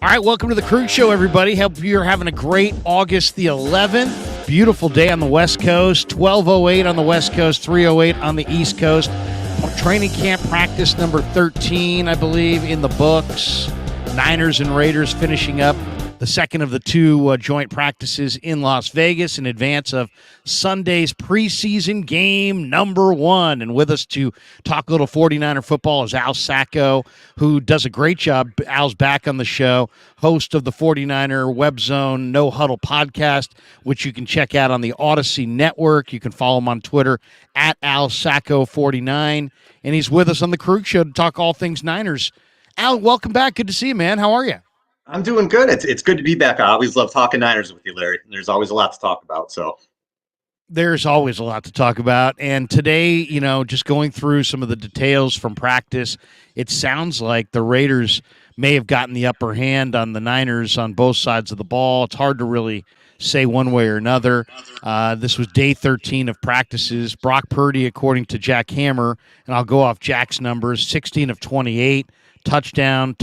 All right, welcome to the Krueg Show, everybody. Hope you're having a great August the 11th. Beautiful day on the West Coast, 12:08 on the West Coast, 3:08 on the East Coast. Training camp practice number 13, I believe, in the books. Niners and Raiders finishing up the second of the two joint practices in Las Vegas in advance of Sunday's preseason game number 1. And with us to talk a little 49er football is Al Sacco, who does a great job. Al's back on the show, host of the 49er Web Zone No Huddle podcast, which you can check out on the Odyssey Network. You can follow him on Twitter at Al Sacco 49. And he's with us on the Krueg Show to talk all things Niners. Al, welcome back. Good to see you, man. How are you? I'm doing good. It's good to be back. I always love talking Niners with you, Larry. There's always a lot to talk about. So there's always a lot to talk about. And today, just going through some of the details from practice, it sounds like the Raiders may have gotten the upper hand on the Niners on both sides of the ball. It's hard to really say one way or another. This was day 13 of practices. Brock Purdy, according to Jack Hammer, and I'll go off Jack's numbers, 16 of 28, touchdown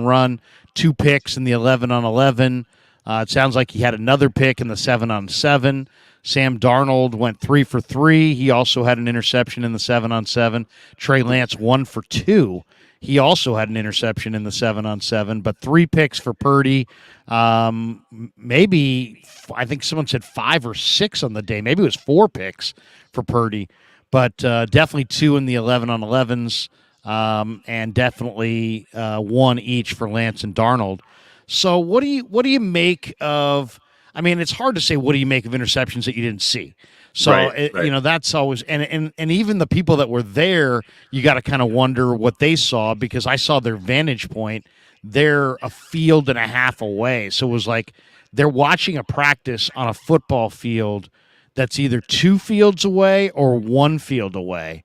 run, 2 picks in the 11-on-11. It sounds like he had another pick in the 7-on-7. Sam Darnold went 3 for 3. He also had an interception in the 7-on-7. Trey Lance 1 for 2. He also had an interception in the 7-on-7, but 3 picks for Purdy. Maybe, I think someone said 5 or 6 on the day. Maybe it was 4 picks for Purdy, but definitely 2 in the 11-on-11s. And definitely 1 each for Lance and Darnold. So what do you make of? I mean, it's hard to say what do you make of interceptions that you didn't see. So right. That's always and even the people that were there, you got to kind of wonder what they saw, because I saw their vantage point. They're a field and a half away, so it was like they're watching a practice on a football field that's either 2 fields away or 1 field away.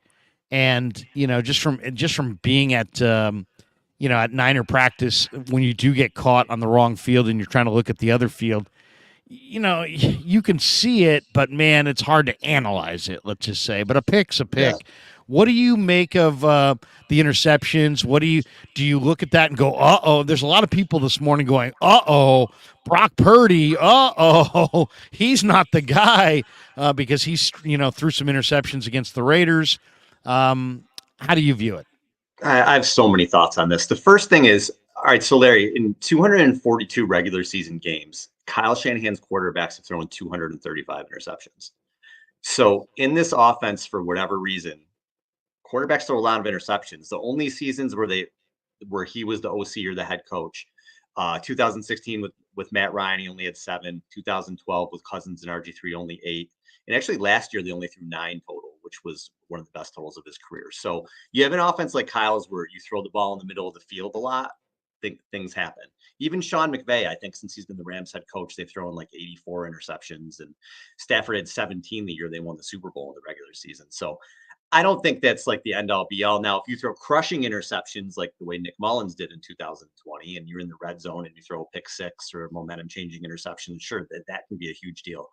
And just from being at at Niner practice, when you do get caught on the wrong field and you're trying to look at the other field, you can see it, but man, it's hard to analyze it. Let's just say, but a pick's a pick. Yeah. What do you make of the interceptions? What do you look at that and go, uh-oh? There's a lot of people this morning going, uh-oh, Brock Purdy, uh-oh, he's not the guy, because he's threw some interceptions against the Raiders. How do you view it? I have so many thoughts on this. The first thing is, all right, so Larry, in 242 regular season games, Kyle Shanahan's quarterbacks have thrown 235 interceptions. So in this offense, for whatever reason, quarterbacks throw a lot of interceptions. The only seasons where he was the OC or the head coach, 2016 with Matt Ryan, he only had 7. 2012 with Cousins and RG3, only 8. And actually last year, they only threw 9 total, which was one of the best totals of his career. So you have an offense like Kyle's where you throw the ball in the middle of the field a lot, things happen. Even Sean McVay, I think since he's been the Rams head coach, they've thrown like 84 interceptions, and Stafford had 17 the year they won the Super Bowl in the regular season. So I don't think that's like the end all be all. Now, if you throw crushing interceptions like the way Nick Mullins did in 2020, and you're in the red zone and you throw a pick 6 or a momentum changing interception, sure, that can be a huge deal.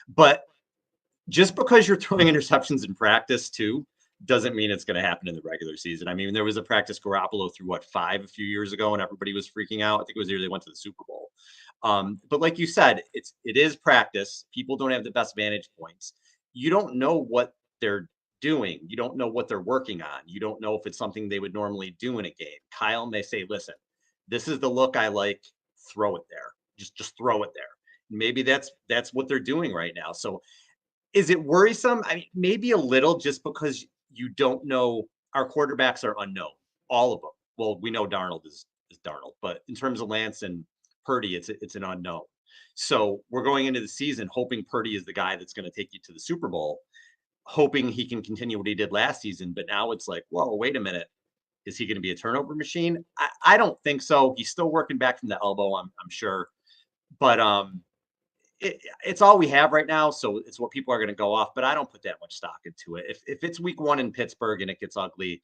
But just because you're throwing interceptions in practice too doesn't mean it's going to happen in the regular season. I mean, there was a practice Garoppolo threw 5 a few years ago, and everybody was freaking out. I think it was the year they went to the Super Bowl. But like you said, it is practice. People don't have the best vantage points. You don't know what they're doing. You don't know what they're working on. You don't know if it's something they would normally do in a game. Kyle may say, "Listen, this is the look I like. Throw it there. Just throw it there." Maybe that's what they're doing right now. So is it worrisome? I mean, maybe a little, just because you don't know. Our quarterbacks are unknown, all of them. Well, we know Darnold is Darnold, but in terms of Lance and Purdy, it's an unknown. So we're going into the season hoping Purdy is the guy that's going to take you to the Super Bowl, hoping he can continue what he did last season. But now it's like, whoa, wait a minute. Is he going to be a turnover machine? I don't think so. He's still working back from the elbow, I'm sure. But it's all we have right now, so it's what people are going to go off. But I don't put that much stock into it. If it's week 1 in Pittsburgh and it gets ugly,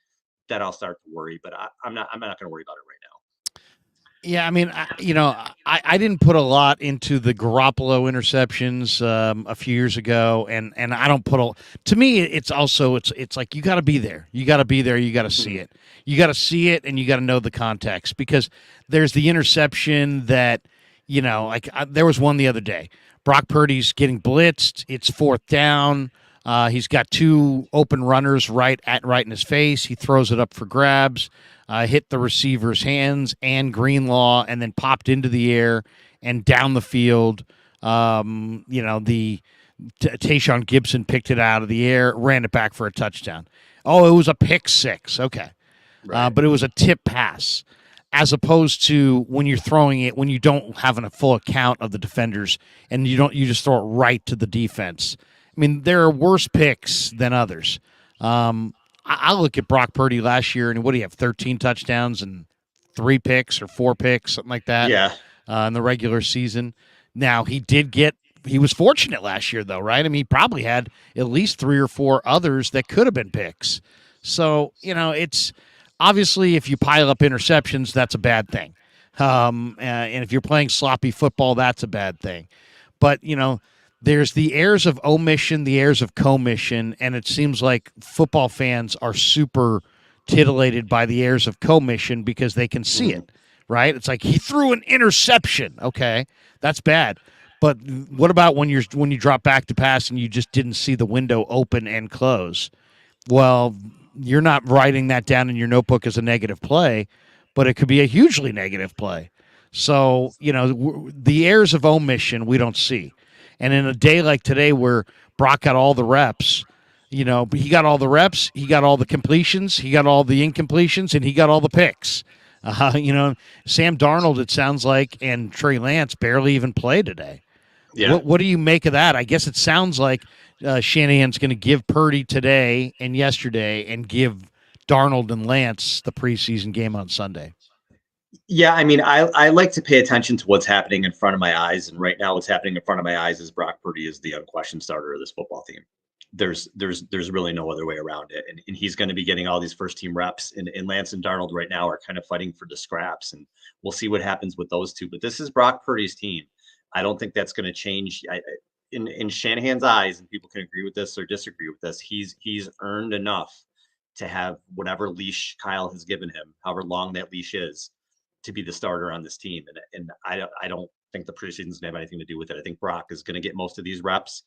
then I'll start to worry. But I'm not going to worry about it right now. Yeah, I mean, I didn't put a lot into the Garoppolo interceptions a few years ago, and I don't put a. To me, it's like you got to be there. You got to be there. You got to see Mhm. it. You got to see it, and you got to know the context because there's the interception that there was one the other day. Brock Purdy's getting blitzed. It's fourth down. He's got two open runners right in his face. He throws it up for grabs, hit the receiver's hands and Greenlaw, and then popped into the air and down the field. The Tayshaun Gibson picked it out of the air, ran it back for a touchdown. Oh, it was a pick six. Okay, Right. but it was a tip pass, as opposed to when you're throwing it when you don't have a full account of the defenders and you just throw it right to the defense. I mean, there are worse picks than others. I look at Brock Purdy last year, and what do you have? 13 touchdowns and 3 picks or 4 picks, something like that, Yeah. in the regular season. Now he was fortunate last year, though, right? I mean, he probably had at least 3 or 4 others that could have been picks. So it's obviously if you pile up interceptions, that's a bad thing. And if you're playing sloppy football, that's a bad thing. But there's the airs of omission, the airs of commission, and it seems like football fans are super titillated by the airs of commission because they can see Mhm. it, right? It's like he threw an interception. Okay, that's bad. But what about when you drop back to pass and you just didn't see the window open and close? Well, you're not writing that down in your notebook as a negative play, but it could be a hugely negative play. So, the airs of omission we don't see. And in a day like today where Brock got all the reps, he got all the reps, he got all the completions, he got all the incompletions, and he got all the picks. Sam Darnold, it sounds like, and Trey Lance barely even played today. Yeah. What do you make of that? I guess it sounds like Shanahan's going to give Purdy today and yesterday and give Darnold and Lance the preseason game on Sunday. Yeah, I mean, I like to pay attention to what's happening in front of my eyes, and right now, what's happening in front of my eyes is Brock Purdy is the unquestioned starter of this football team. There's really no other way around it, and he's going to be getting all these first team reps. And Lance and Darnold right now are kind of fighting for the scraps, and we'll see what happens with those two. But this is Brock Purdy's team. I don't think that's going to change. In Shanahan's eyes, and people can agree with this or disagree with this, he's earned enough to have whatever leash Kyle has given him, however long that leash is, to be the starter on this team. And I don't think the preseason's gonna have anything to do with it. I think Brock is gonna get most of these reps,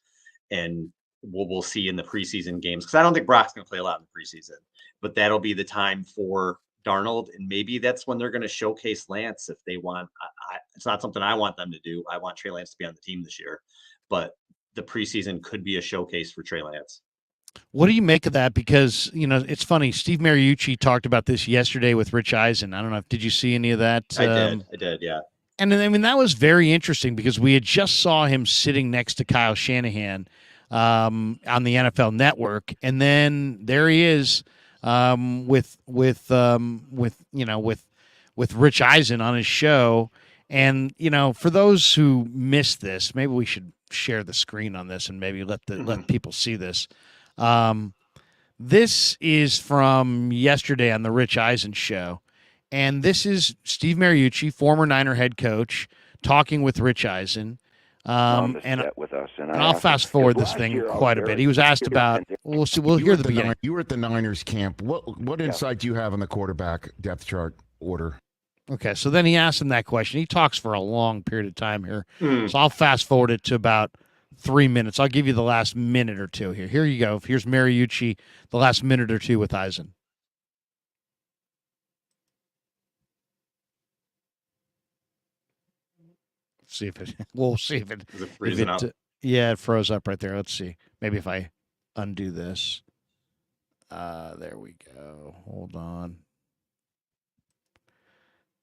and we'll see in the preseason games, because I don't think Brock's gonna play a lot in the preseason, but that'll be the time for Darnold, and maybe that's when they're going to showcase Lance if they want. It's not something I want them to do. I want Trey Lance to be on the team this year, but the preseason could be a showcase for Trey Lance. What do you make of that? Because it's funny. Steve Mariucci talked about this yesterday with Rich Eisen. I don't know. Did you see any of that? I did, yeah. And I mean that was very interesting because we had just saw him sitting next to Kyle Shanahan on the NFL Network, and then there he is with Rich Eisen on his show. And for those who missed this, maybe we should share the screen on this and maybe let people see this. This is from yesterday on the Rich Eisen show, and this is Steve Mariucci, former Niner head coach, talking with Rich Eisen. And with us, and I'll fast forward this thing quite a bit. He was asked about. We'll see. We'll hear the beginning. You were at the Niners camp. What insight do you have on the quarterback depth chart order? Okay, so then he asked him that question. He talks for a long period of time here, Mm. so I'll fast forward it to about 3 minutes. I'll give you the last minute or two here. Here you go. Here's Mariucci, the last minute or two with Eisen. See if it. We'll see if it. Is it freezing up? Yeah, it froze up right there. Let's see. Maybe if I undo this. There we go. Hold on.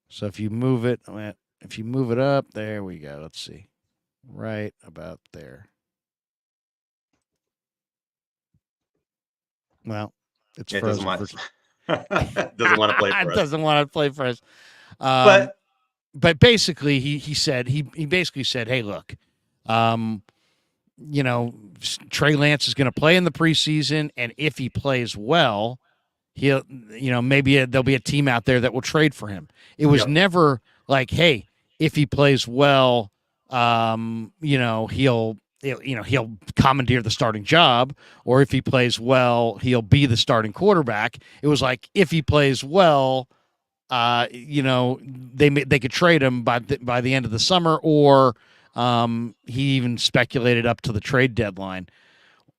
So if you move it up, there we go. Let's see. Right about there. Well, it's It frozen. doesn't want to play for It us. doesn't want to play for us. But basically, he said he basically said, "Hey, look, Trey Lance is going to play in the preseason, and if he plays well, he'll maybe there'll be a team out there that will trade for him." It was Yep. never like, hey, if he plays well, he'll commandeer the starting job, or if he plays well, he'll be the starting quarterback. It was like, if he plays well, they could trade him by the end of the summer, or he even speculated up to the trade deadline.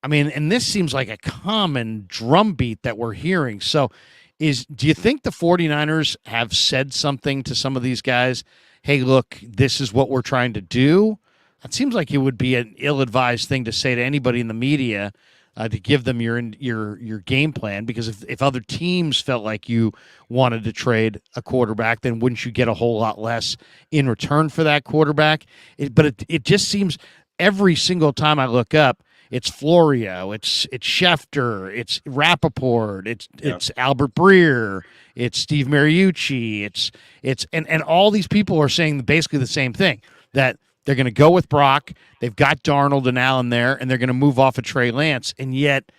I mean, and this seems like a common drumbeat that we're hearing. So, do you think the 49ers have said something to some of these guys? Hey, look, this is what we're trying to do. It seems like it would be an ill-advised thing to say to anybody in the media, to give them your game plan, because if other teams felt like you wanted to trade a quarterback, then wouldn't you get a whole lot less in return for that quarterback? But it just seems every single time I look up, it's Florio, it's Schefter, it's Rappaport, it's Albert Breer, it's Steve Mariucci, it's and all these people are saying basically the same thing, that they're going to go with Brock. They've got Darnold and Allen there, and they're going to move off of Trey Lance. And yet,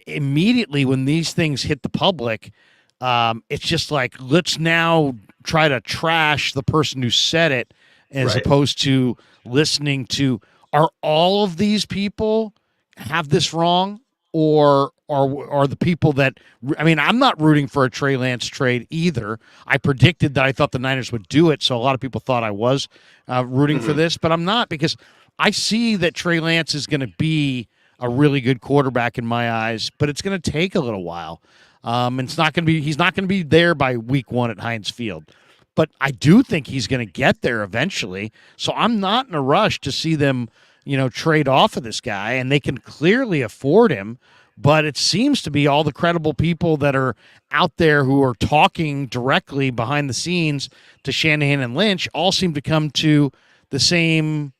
immediately when these things hit the public, it's just like, let's now try to trash the person who said it, as opposed to listening to, are all of these people have this wrong, or are the people that, I mean, I'm not rooting for a Trey Lance trade either. I predicted that I thought the Niners would do it, so a lot of people thought I was rooting for this, but I'm not, because I see that Trey Lance is going to be a really good quarterback in my eyes, but it's going to take a little while. And he's not going to be there by week 1 at Heinz Field. But I do think he's going to get there eventually. So I'm not in a rush to see them, trade off of this guy, and they can clearly afford him. But it seems to be all the credible people that are out there who are talking directly behind the scenes to Shanahan and Lynch all seem to come to the same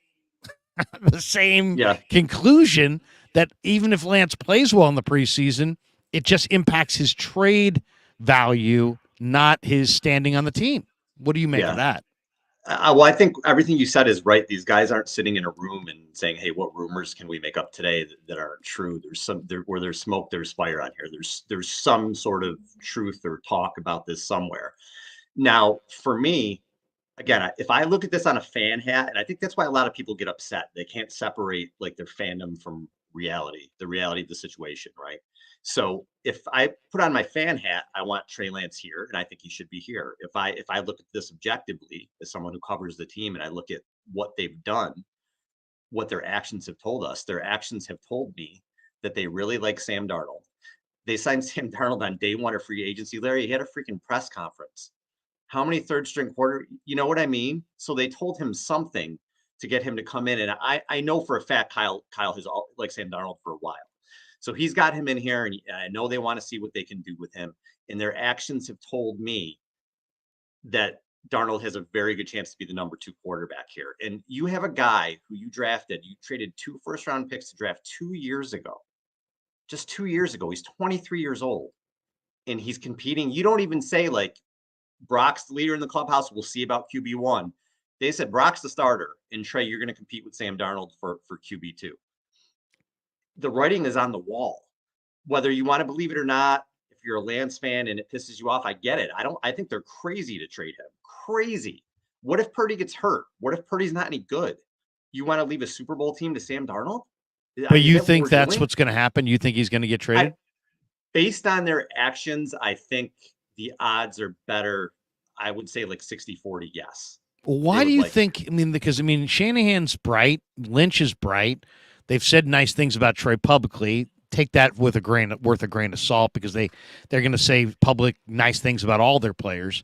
conclusion, that even if Lance plays well in the preseason, it just impacts his trade value, not his standing on the team. What do you make of that? Well, I think everything you said is right. These guys aren't sitting in a room and saying, "Hey, what rumors can we make up today that aren't true?" Where there's smoke, there's fire on here. There's some sort of truth or talk about this somewhere. Now, for me, again, if I look at this on a fan hat, and I think that's why a lot of people get upset. They can't separate like their fandom from reality, the reality of the situation, right? So if I put on my fan hat, I want Trey Lance here, and I think he should be here. If I look at this objectively as someone who covers the team, and I look at what they've done, what their actions have told us, their actions have told me that they really like Sam Darnold. They signed Sam Darnold on day 1 of free agency. Larry, he had a freaking press conference. How many third string quarter? You know what I mean? So they told him something to get him to come in. And I know for a fact Kyle has liked Sam Darnold for a while. So he's got him in here, and I know they want to see what they can do with him. And their actions have told me that Darnold has a very good chance to be the number 2 quarterback here. And you have a guy who you traded 2 first-round picks to draft 2 years ago. Just 2 years ago. He's 23 years old, and he's competing. You don't even say, like, Brock's the leader in the clubhouse. We'll see about QB1. They said Brock's the starter, and Trey, you're going to compete with Sam Darnold for QB2. The writing is on the wall. Whether you want to believe it or not, if you're a Lance fan and it pisses you off, I get it. I think they're crazy to trade him. Crazy. What if Purdy gets hurt? What if Purdy's not any good? You want to leave a Super Bowl team to Sam Darnold? But you think that's what's going to happen? You think he's going to get traded? Based on their actions, I think the odds are better. I would say like 60-40, yes. Well, why do you think? Because Shanahan's bright, Lynch is bright. They've said nice things about Trey publicly. Take that worth a grain of salt, because they're going to say public nice things about all their players.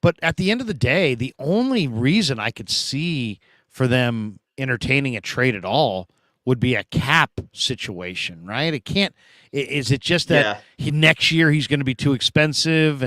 But at the end of the day, the only reason I could see for them entertaining a trade at all would be a cap situation, right? It can't. Is it just that next year he's going to be too expensive,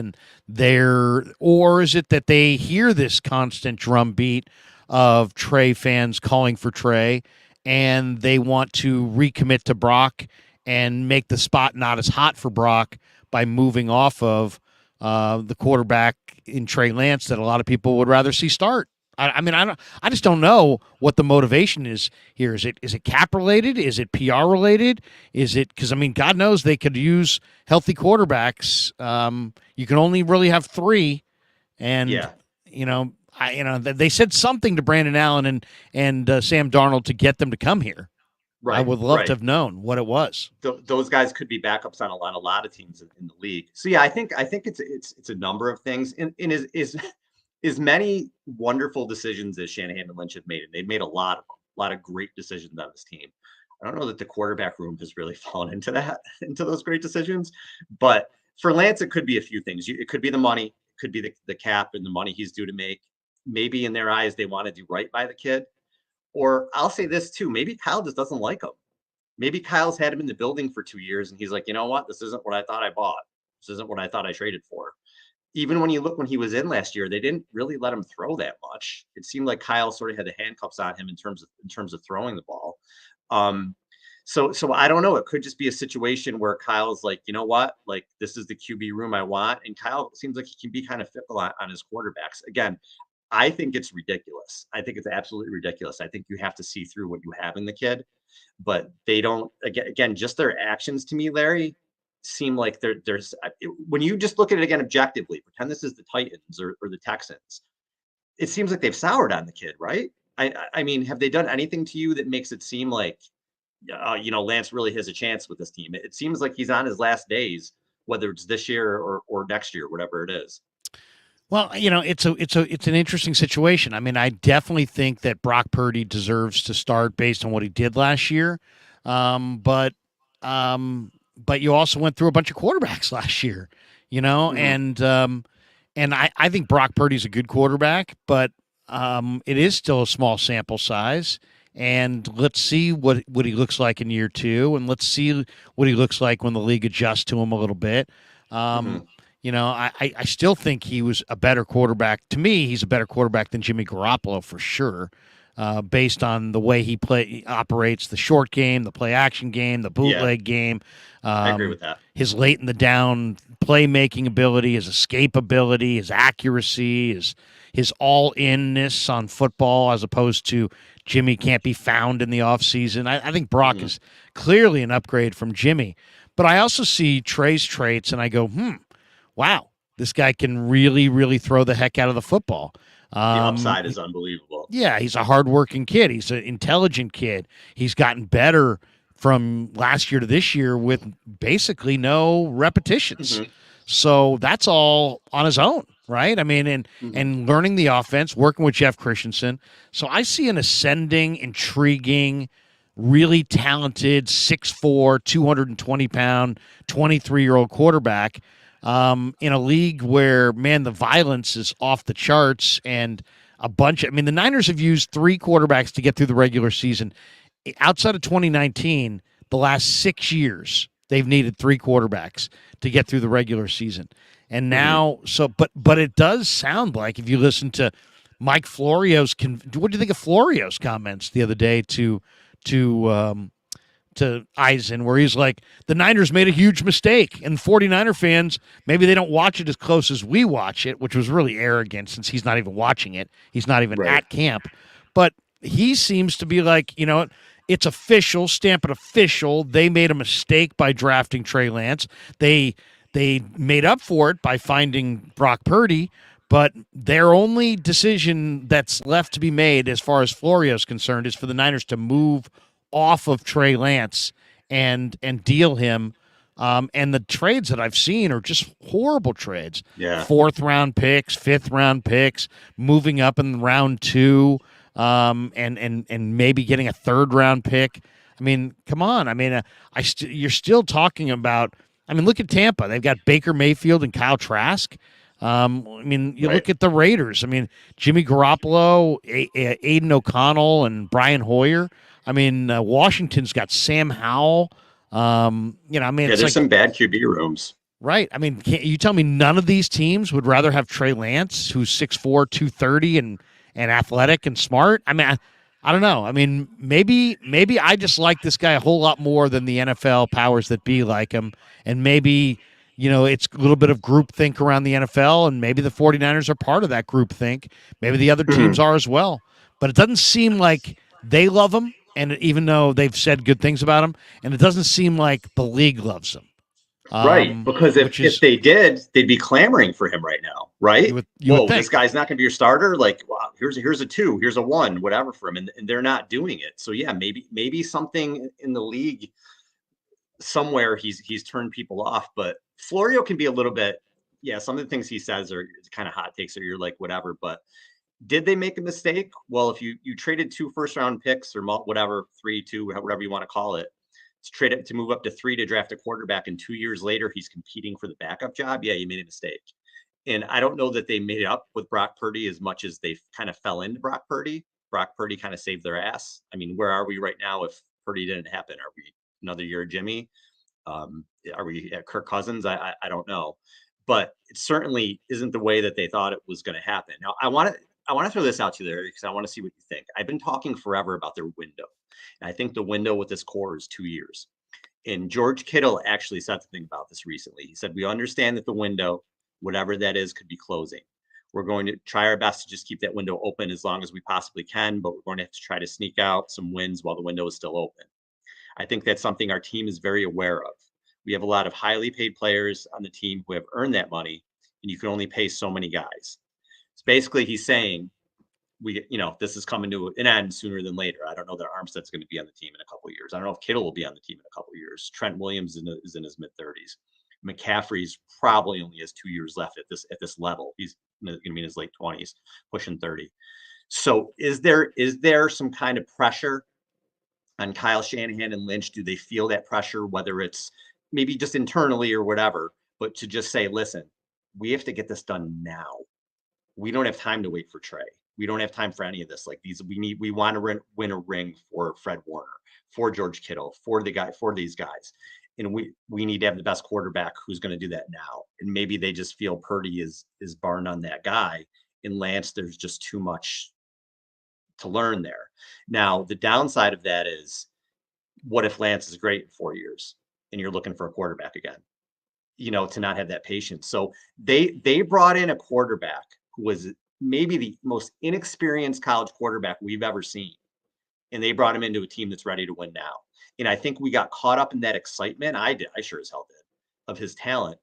or is it that they hear this constant drumbeat of Trey fans calling for Trey, and they want to recommit to Brock and make the spot not as hot for Brock by moving off of the quarterback in Trey Lance that a lot of people would rather see start? I just don't know what the motivation is here. Is it cap related? Is it PR related? Is it because God knows they could use healthy quarterbacks. You can only really have 3, and they said something to Brandon Allen and Sam Darnold to get them to come here. Right. I would love to have known what it was. Those guys could be backups on a lot of teams in the league. So yeah, I think it's a number of things. And is many wonderful decisions that Shanahan and Lynch have made, and they've made a lot of great decisions on this team. I don't know that the quarterback room has really fallen into those great decisions, but for Lance, it could be a few things. It could be the money, it could be the cap and the money he's due to make. Maybe in their eyes, they want to do right by the kid. Or I'll say this too, maybe Kyle just doesn't like him. Maybe Kyle's had him in the building for 2 years and he's like, you know what? This isn't what I thought I bought. This isn't what I thought I traded for. Even when you look when he was in last year, they didn't really let him throw that much. It seemed like Kyle sort of had the handcuffs on him in terms of throwing the ball. So I don't know. It could just be a situation where Kyle's like, you know what? Like, this is the QB room I want. And Kyle seems like he can be kind of fickle on his quarterbacks. Again, I think it's ridiculous. I think it's absolutely ridiculous. I think you have to see through what you have in the kid, but they don't. Again, just their actions to me, Larry, seem like there's when you just look at it again objectively, pretend this is the Titans or the Texans. It seems like they've soured on the kid, right? I mean, have they done anything to you that makes it seem like, Lance really has a chance with this team? It seems like he's on his last days, whether it's this year or next year, whatever it is. Well, it's an interesting situation. I mean, I definitely think that Brock Purdy deserves to start based on what he did last year. But you also went through a bunch of quarterbacks last year, mm-hmm. and I think Brock Purdy's a good quarterback, but it is still a small sample size. And let's see what he looks like in year 2, and let's see what he looks like when the league adjusts to him a little bit. Mm-hmm. I still think he was a better quarterback. To me, he's a better quarterback than Jimmy Garoppolo for sure, based on the way he operates the short game, the play action game, the bootleg game. I agree with that. His late in the down playmaking ability, his escape ability, his accuracy, his all-inness on football, as opposed to Jimmy can't be found in the offseason. I think Brock is clearly an upgrade from Jimmy. But I also see Trey's traits, and I go, wow, this guy can really, really throw the heck out of the football. The upside is unbelievable. Yeah, he's a hardworking kid. He's an intelligent kid. He's gotten better from last year to this year with basically no repetitions. Mm-hmm. So that's all on his own, right? I mean, and learning the offense, working with Jeff Christensen. So I see an ascending, intriguing, really talented 6'4", 220-pound, 23-year-old quarterback in a league where, man, the violence is off the charts, and the Niners have used 3 quarterbacks to get through the regular season. Outside of 2019, the last 6 years, they've needed 3 quarterbacks to get through the regular season. And now, but it does sound like, if you listen to Mike Florio's, what do you think of Florio's comments the other day to Eisen, where he's like, the Niners made a huge mistake, and 49er fans, maybe they don't watch it as close as we watch it, which was really arrogant since he's not even watching it. He's not even at camp. But he seems to be like, it's official, stamp it official. They made a mistake by drafting Trey Lance. They made up for it by finding Brock Purdy, but their only decision that's left to be made as far as Florio is concerned is for the Niners to move off of Trey Lance and deal him. And the trades that I've seen are just horrible trades. Yeah. 4th-round picks, 5th-round picks, moving up in round 2, and maybe getting a 3rd-round pick. I mean, come on. I mean, you're still talking about. I mean, look at Tampa. They've got Baker Mayfield and Kyle Trask. You look at the Raiders. I mean, Jimmy Garoppolo, Aiden O'Connell, and Brian Hoyer. I mean, Washington's got Sam Howell. There's some bad QB rooms. Right. I mean, you tell me none of these teams would rather have Trey Lance, who's 6'4", 230, and athletic and smart? I mean, I don't know. I mean, maybe I just like this guy a whole lot more than the NFL powers that be like him, and maybe it's a little bit of groupthink around the NFL, and maybe the 49ers are part of that groupthink. Maybe the other teams are as well. But it doesn't seem like they love him, and even though they've said good things about him, and it doesn't seem like the league loves him. Right, because which if is they did, they'd be clamoring for him right now, right? you would Whoa, this think. guy's not going to be your starter. Like, wow, here's a 2, here's a 1, whatever for him, and they're not doing it. So yeah, maybe something in the league somewhere he's turned people off. But Florio can be a little bit, yeah. Some of the things he says are kind of hot takes, or you're like whatever. But did they make a mistake? Well, if you traded 2 first-round picks or whatever, 3, 2, whatever you want to call it, to trade it to move up to 3 to draft a quarterback, and 2 years later he's competing for the backup job, yeah, you made a mistake. And I don't know that they made it up with Brock Purdy as much as they kind of fell into Brock Purdy. Brock Purdy kind of saved their ass. I mean, where are we right now if Purdy didn't happen? Are we another year of Jimmy? Are we at Kirk Cousins? I don't know, but it certainly isn't the way that they thought it was going to happen. Now, I want to throw this out to you there because I want to see what you think. I've been talking forever about their window, and I think the window with this core is 2 years. And George Kittle actually said something about this recently. He said, "We understand that the window, whatever that is, could be closing. We're going to try our best to just keep that window open as long as we possibly can, but we're going to have to try to sneak out some wins while the window is still open." I think that's something our team is very aware of. We have a lot of highly paid players on the team who have earned that money, and you can only pay so many guys. So basically, he's saying this is coming to an end sooner than later. I don't know that Armstead's going to be on the team in a couple of years. I don't know if Kittle will be on the team in a couple of years. Trent Williams is in his mid-30s. McCaffrey's probably only has 2 years left at this level. He's going to be in his late 20s, pushing 30. So is there some kind of pressure on Kyle Shanahan and Lynch? Do they feel that pressure, whether it's maybe just internally or whatever, but to just say, listen, we have to get this done now. We don't have time to wait for Trey. We don't have time for any of this. Like we want to win a ring for Fred Warner, for George Kittle, for these guys. And we need to have the best quarterback who's going to do that now. And maybe they just feel Purdy is bar none that guy. In Lance, there's just too much to learn there. Now, the downside of that is, what if Lance is great in 4 years and you're looking for a quarterback again? To not have that patience. So they brought in a quarterback who was maybe the most inexperienced college quarterback we've ever seen. And they brought him into a team that's ready to win now. And I think we got caught up in that excitement. I sure as hell did, of his talent,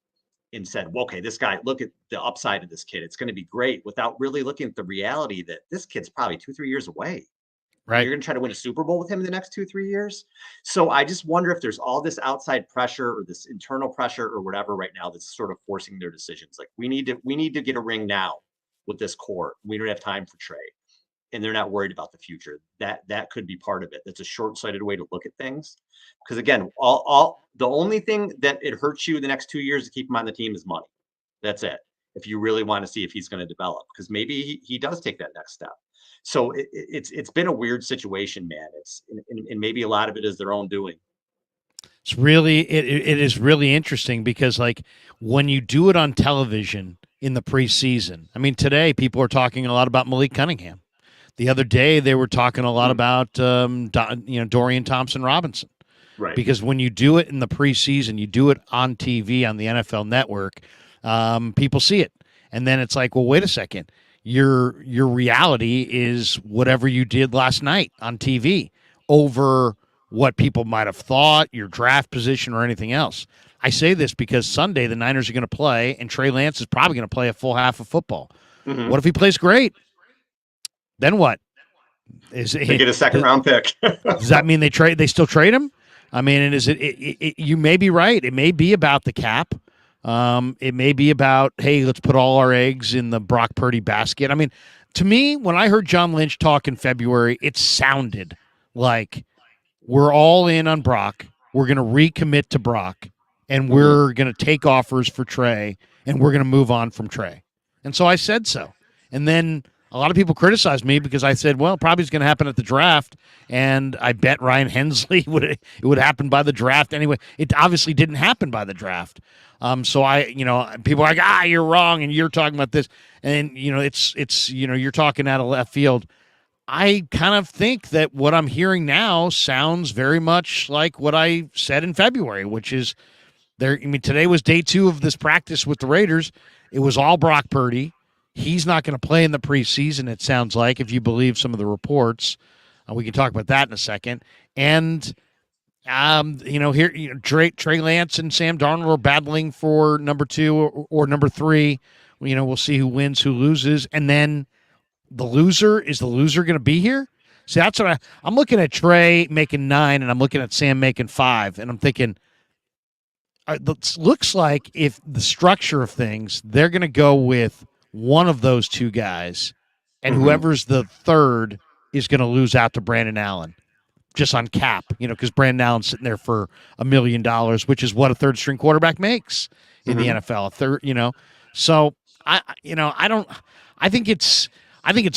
and said, well, okay, this guy, look at the upside of this kid. It's going to be great, without really looking at the reality that this kid's probably 2-3 years away. Right. You're going to try to win a Super Bowl with him in the next 2-3 years. So I just wonder if there's all this outside pressure or this internal pressure or whatever right now that's sort of forcing their decisions. Like we need to get a ring now with this core. We don't have time for Trey, and they're not worried about the future. That could be part of it. That's a short-sighted way to look at things. Because again, all the only thing that it hurts you the next 2 years to keep him on the team is money. That's it. If you really want to see if he's going to develop, because maybe he does take that next step. So it's been a weird situation, man. And maybe a lot of it is their own doing. It's really it is really interesting because like when you do it on television in the preseason. I mean, today people are talking a lot about Malik Cunningham. The other day they were talking a lot about Dorian Thompson-Robinson. Right. Because when you do it in the preseason, you do it on TV on the NFL Network, people see it, and then it's like, well, wait a second. Your reality is whatever you did last night on TV over what people might have thought, your draft position, or anything else. I say this because Sunday the Niners are going to play, and Trey Lance is probably going to play a full half of football. Mm-hmm. What if he plays great? Then what? They get a second-round pick. Does that mean they still trade him? I mean, and is you may be right. It may be about the cap. It may be about, hey, let's put all our eggs in the Brock Purdy basket. I mean, to me, when I heard John Lynch talk in February, it sounded like we're all in on Brock. We're going to recommit to Brock, and we're going to take offers for Trey, and we're going to move on from Trey. And so I said so. And then a lot of people criticized me because I said, well, probably it's going to happen at the draft. And I bet Ryan Hensley it would happen by the draft anyway. It obviously didn't happen by the draft. So people are like, you're wrong, and you're talking about this. And, it's you're talking out of left field. I kind of think that what I'm hearing now sounds very much like what I said in February, which is today was day 2 of this practice with the Raiders. It was all Brock Purdy. He's not going to play in the preseason, it sounds like, if you believe some of the reports. We can talk about that in a second. And Trey Lance and Sam Darnold are battling for number 2 or number 3. We'll see who wins, who loses, and then the loser going to be here? See, that's what I'm looking at Trey making 9, and I'm looking at Sam making 5, and I'm thinking, it looks like if the structure of things, they're going to go with one of those two guys, and whoever's the third is going to lose out to Brandon Allen just on cap, because Brandon Allen's sitting there for $1 million, which is what a third string quarterback makes in the NFL. A third, so I don't. I think it's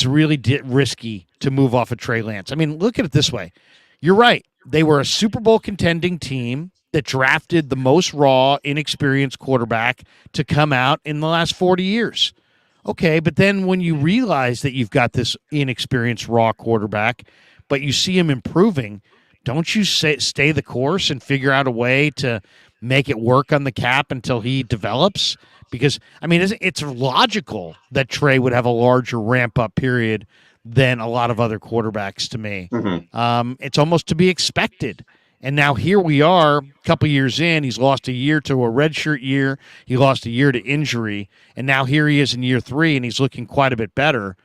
really risky to move off of Trey Lance. I mean, look at it this way. You're right. They were a Super Bowl contending team that drafted the most raw, inexperienced quarterback to come out in the last 40 years. Okay, but then when you realize that you've got this inexperienced raw quarterback, but you see him improving, don't you stay the course and figure out a way to make it work on the cap until he develops? Because, I mean, it's logical that Trey would have a larger ramp-up period than a lot of other quarterbacks to me. It's almost to be expected. And now here we are, a couple years in, he's lost a year to a redshirt year. He lost a year to injury. And now here he is in year 3, and he's looking quite a bit better.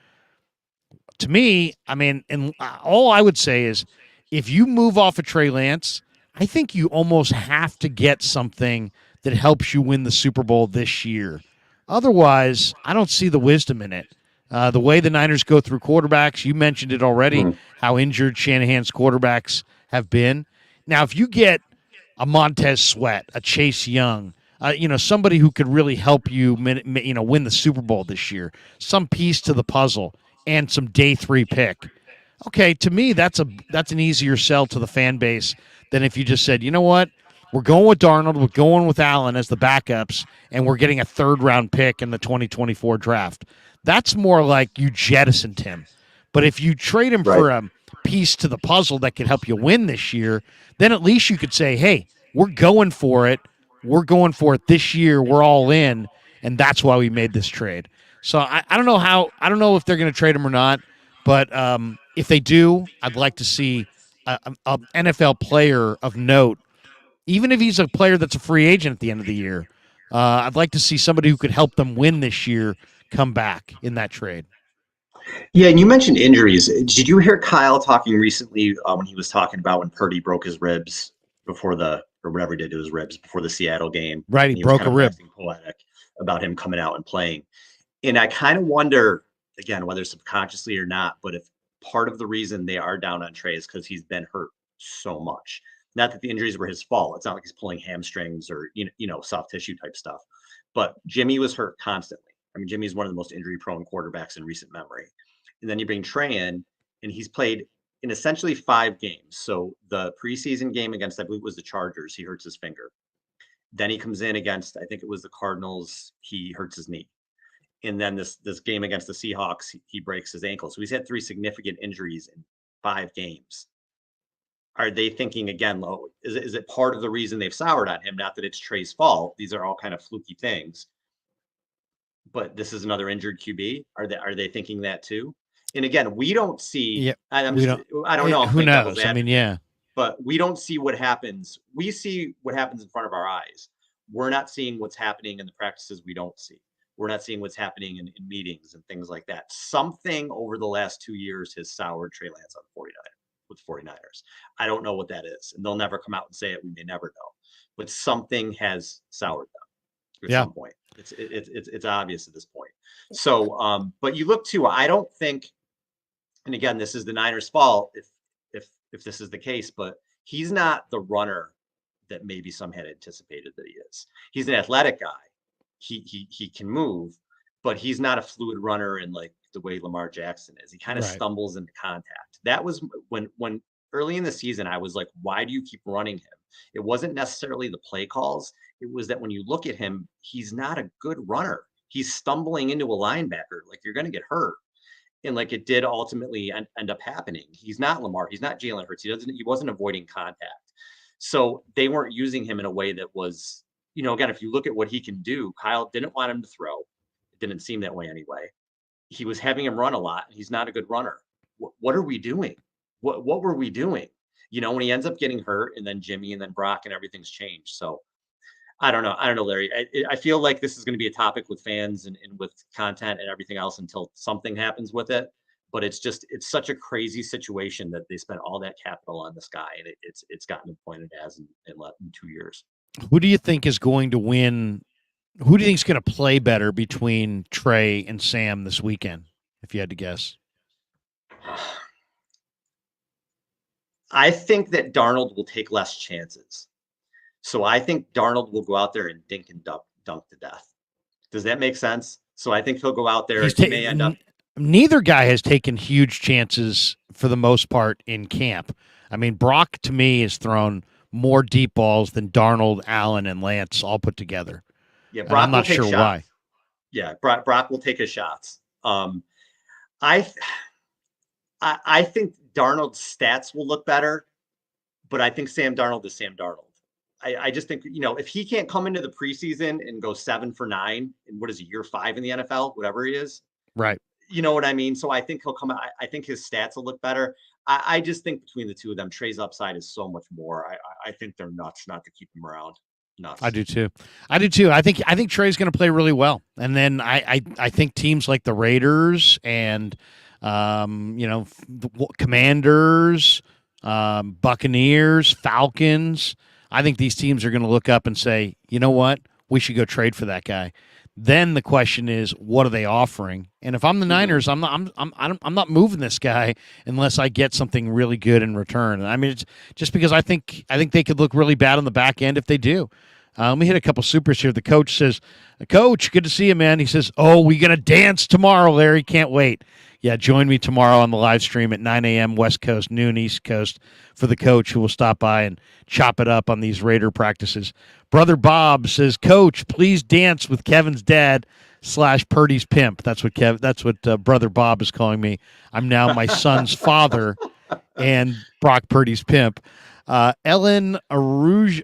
To me, I mean, and all I would say is if you move off of Trey Lance, I think you almost have to get something that helps you win the Super Bowl this year. Otherwise, I don't see the wisdom in it. The way the Niners go through quarterbacks, you mentioned it already, how injured Shanahan's quarterbacks have been. Now, if you get a Montez Sweat, a Chase Young, somebody who could really help you, win the Super Bowl this year, some piece to the puzzle, and some day 3 pick. Okay, to me, that's an easier sell to the fan base than if you just said, you know what, we're going with Darnold, we're going with Allen as the backups, and we're getting a 3rd-round pick in the 2024 draft. That's more like you jettisoned him. But if you trade him for a piece to the puzzle that could help you win this year, then at least you could say, hey, we're going for it. We're going for it this year. We're all in, and that's why we made this trade. So I don't know if they're going to trade him or not, but if they do, I'd like to see an NFL player of note, even if he's a player that's a free agent at the end of the year. I'd like to see somebody who could help them win this year come back in that trade. Yeah, and you mentioned injuries. Did you hear Kyle talking recently when he was talking about when Purdy broke his ribs or whatever he did to his ribs before the Seattle game? Right, he broke a rib. Poetic about him coming out and playing. And I kind of wonder, again, whether subconsciously or not, but if part of the reason they are down on Trey is because he's been hurt so much. Not that the injuries were his fault. It's not like he's pulling hamstrings or soft tissue type stuff. But Jimmy was hurt constantly. I mean, Jimmy's one of the most injury-prone quarterbacks in recent memory. And then you bring Trey in, and he's played in essentially 5 games. So the preseason game against, I believe it was the Chargers, he hurts his finger. Then he comes in against, I think it was the Cardinals, he hurts his knee. And then this game against the Seahawks, he breaks his ankle. So he's had 3 significant injuries in 5 games. Are they thinking again, is it part of the reason they've soured on him? Not that it's Trey's fault. These are all kind of fluky things. But this is another injured QB. Are they thinking that too? And again, we don't see. Yep. I don't know. Who knows? I mean, yeah. But we don't see what happens. We see what happens in front of our eyes. We're not seeing what's happening in the practices we don't see. We're not seeing what's happening in meetings and things like that. Something over the last 2 years has soured Trey Lance on 49ers. I don't know what that is. And they'll never come out and say it. We may never know. But something has soured them at some point. It's obvious at this point. So, but you look too, I don't think, and again, this is the Niners' fault if this is the case, but he's not the runner that maybe some had anticipated that he is. He's an athletic guy. He can move, but he's not a fluid runner in like the way Lamar Jackson is. He kind of stumbles into contact. That was when early in the season, I was like, why do you keep running him? It wasn't necessarily the play calls. It was that when you look at him, he's not a good runner. He's stumbling into a linebacker. Like, you're going to get hurt. And like it did ultimately end up happening. He's not Lamar. He's not Jalen Hurts. He wasn't avoiding contact. So they weren't using him in a way that was, again, if you look at what he can do, Kyle didn't want him to throw. It didn't seem that way anyway. He was having him run a lot. He's not a good runner. What are we doing? What were we doing? when he ends up getting hurt, and then Jimmy and then Brock and everything's changed. So I don't know, Larry. I feel like this is going to be a topic with fans and with content and everything else until something happens with it. But it's such a crazy situation that they spent all that capital on this guy, and it's gotten to the point it has in 2 years. Who do you think is going to win? Who do you think is going to play better between Trey and Sam this weekend, if you had to guess? I think that Darnold will take less chances. So I think Darnold will go out there and dink and dunk to death. Does that make sense? So I think he'll go out there. He may end up. Neither guy has taken huge chances for the most part in camp. I mean, Brock, to me, has thrown more deep balls than Darnold, Allen, and Lance all put together. Yeah, Brock I'm not sure why. Yeah, Brock will take his shots. I think Darnold's stats will look better, but I think Sam Darnold is Sam Darnold. I just think, if he can't come into the preseason and go 7 for 9, and what is he, year 5 in the NFL, whatever he is. Right. You know what I mean? So I think he'll come out. I think his stats will look better. I just think between the two of them, Trey's upside is so much more. I think they're nuts not to keep him around. Nuts. I do too. I think Trey's going to play really well. And then I think teams like the Raiders and, the Commanders, Buccaneers, Falcons, I think these teams are going to look up and say, you know what? We should go trade for that guy. Then the question is, what are they offering? And if I'm the Niners, I'm not moving this guy unless I get something really good in return. I mean, it's just because I think they could look really bad on the back end if they do. Let me hit a couple supers here. The coach says, "Coach, good to see you, man." He says, "Oh, we gonna dance tomorrow, Larry? Can't wait." Yeah, join me tomorrow on the live stream at 9 a.m. West Coast, noon East Coast for the coach who will stop by and chop it up on these Raider practices. Brother Bob says, "Coach, please dance with Kevin's dad / Purdy's pimp." That's what Brother Bob is calling me. I'm now my son's father and Brock Purdy's pimp. Ellen Arul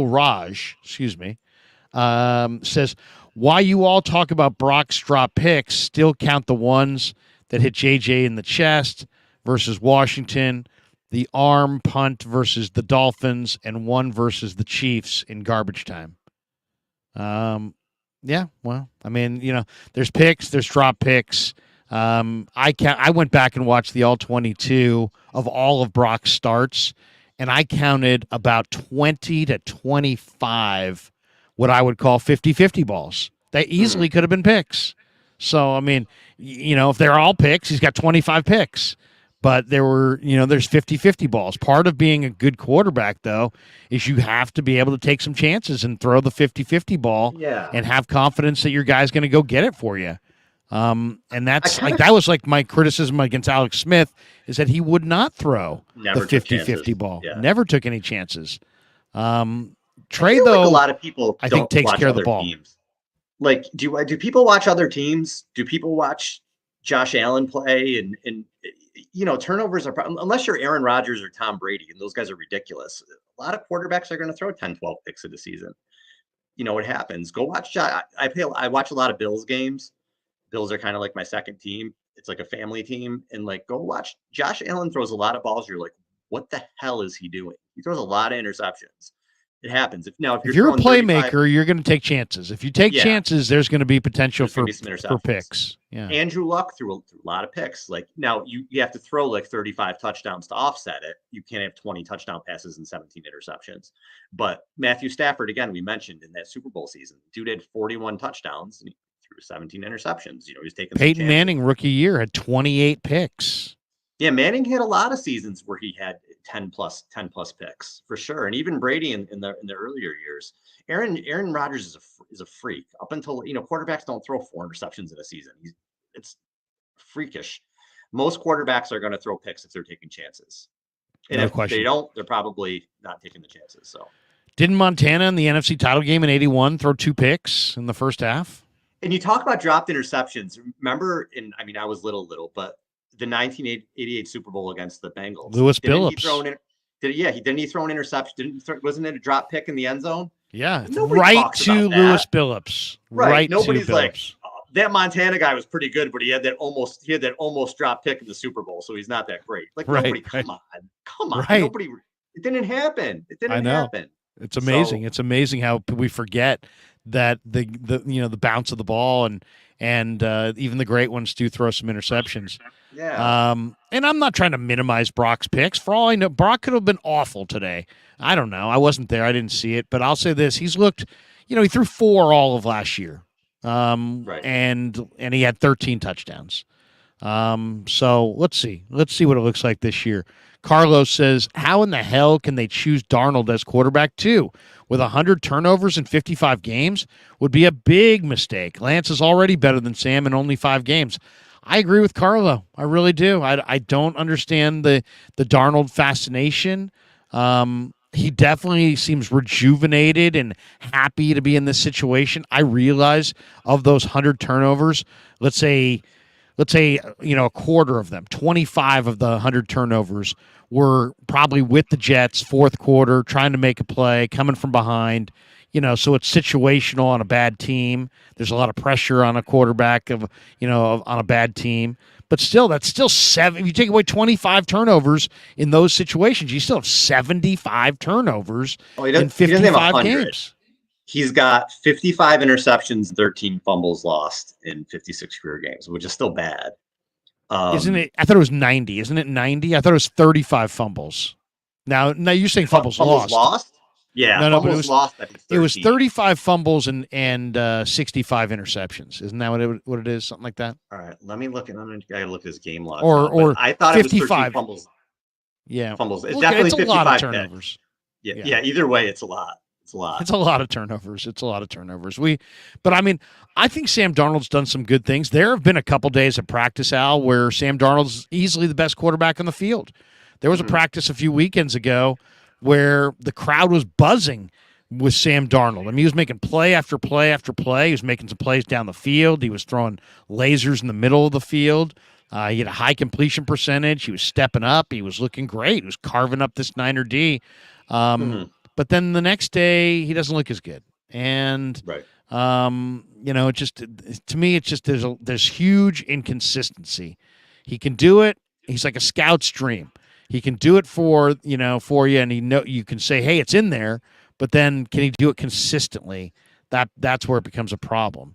Raj, excuse me, says, "Why you all talk about Brock's drop picks, still count the ones that hit JJ in the chest versus Washington, the arm punt versus the Dolphins, and one versus the Chiefs in garbage time." Yeah, well, I mean, there's picks, there's drop picks. I went back and watched the all 22 of all of Brock's starts, and I counted about 20 to 25 what I would call 50-50 balls. They easily could have been picks. So, I mean, if they're all picks, he's got 25 picks. But there's 50-50 balls. Part of being a good quarterback, though, is you have to be able to take some chances and throw the 50-50 ball and have confidence that your guy's going to go get it for you. And that was like my criticism against Alex Smith, is that he would not throw the 50-50 ball. Yeah. Never took any chances. Trey, though, like a lot of people I think takes care of the ball. Teams. Like, do people watch other teams? Do people watch Josh Allen play? And turnovers are unless you're Aaron Rodgers or Tom Brady, and those guys are ridiculous. A lot of quarterbacks are going to throw 10, 12 picks in the season. It happens. Go watch. I watch a lot of Bills games. Bills are kind of like my second team. It's like a family team. And go watch. Josh Allen throws a lot of balls. You're like, what the hell is he doing? He throws a lot of interceptions. It happens. If you're a playmaker, you're going to take chances. If you take chances, there's going to be potential for picks. Yeah. Andrew Luck threw a lot of picks. Now you have to throw 35 touchdowns to offset it. You can't have 20 touchdown passes and 17 interceptions. But Matthew Stafford, again, we mentioned in that Super Bowl season, dude had 41 touchdowns and he threw 17 interceptions. He's taking Peyton Manning rookie year had 28 picks. Yeah, Manning had a lot of seasons where he had 10 plus picks for sure, and even Brady in the earlier years. Aaron Rodgers is a freak. Up until quarterbacks don't throw 4 interceptions in a season. It's freakish. Most quarterbacks are going to throw picks if they're taking chances, and if they don't, they're probably not taking the chances. So, didn't Montana in the NFC title game in '81 throw 2 picks in the first half? And you talk about dropped interceptions. Remember, I was little, but the 1988 Super Bowl against the Bengals. Lewis Billups. Didn't he throw an interception? Wasn't it a drop pick in the end zone? Yeah, right to Lewis Billups. Right. Nobody's like, that Montana guy was pretty good, but he had that almost drop pick in the Super Bowl, so he's not that great. Like nobody, come on, right. nobody. It didn't happen. I know. It's amazing. It's amazing how we forget that the bounce of the ball and even the great ones do throw some interceptions. Yeah. And I'm not trying to minimize Brock's picks. For all I know, Brock could have been awful today. I don't know. I wasn't there. I didn't see it. But I'll say this: he's looked. He threw 4 all of last year. Right. And he had 13 touchdowns. So let's see what it looks like this year. Carlos says, how in the hell can they choose Darnold as quarterback too? With 100 turnovers in 55 games would be a big mistake. Lance is already better than Sam in only 5 games. I agree with Carlo. I really do. I don't understand the Darnold fascination. He definitely seems rejuvenated and happy to be in this situation. I realize of those 100 turnovers, let's say a quarter of them, 25 of the 100 turnovers were probably with the Jets, fourth quarter, trying to make a play, coming from behind. So it's situational on a bad team. There's a lot of pressure on a quarterback on a bad team. But still, that's still 7. If you take away 25 turnovers in those situations, you still have 75 turnovers in 55 games. He's got 55 interceptions, 13 fumbles lost in 56 career games, which is still bad. Isn't it? I thought it was 90. Isn't it 90? I thought it was 35 fumbles. Now you're saying fumbles lost? Yeah, no, but it was lost. It was 35 fumbles and 65 interceptions. Isn't that what it is? Something like that. All right, let me look. I gotta look at his game log. Or I thought 55 it was 13 fumbles. Yeah, fumbles. It's definitely 55 a lot of turnovers. Yeah. Either way, it's a lot. It's a lot. It's a lot of turnovers. But I mean, I think Sam Darnold's done some good things. There have been a couple days of practice, Al, where Sam Darnold's easily the best quarterback on the field. There was a practice a few weekends ago where the crowd was buzzing with Sam Darnold. I mean, he was making play after play after play. He was making some plays down the field. He was throwing lasers in the middle of the field. He had a high completion percentage. He was stepping up. He was looking great. He was carving up this Niner D. But then the next day, he doesn't look as good. And, it just, to me, it's just there's huge inconsistency. He can do it. He's like a scout's dream. He can do it for you, and you can say, hey, it's in there. But then can he do it consistently? That's where it becomes a problem.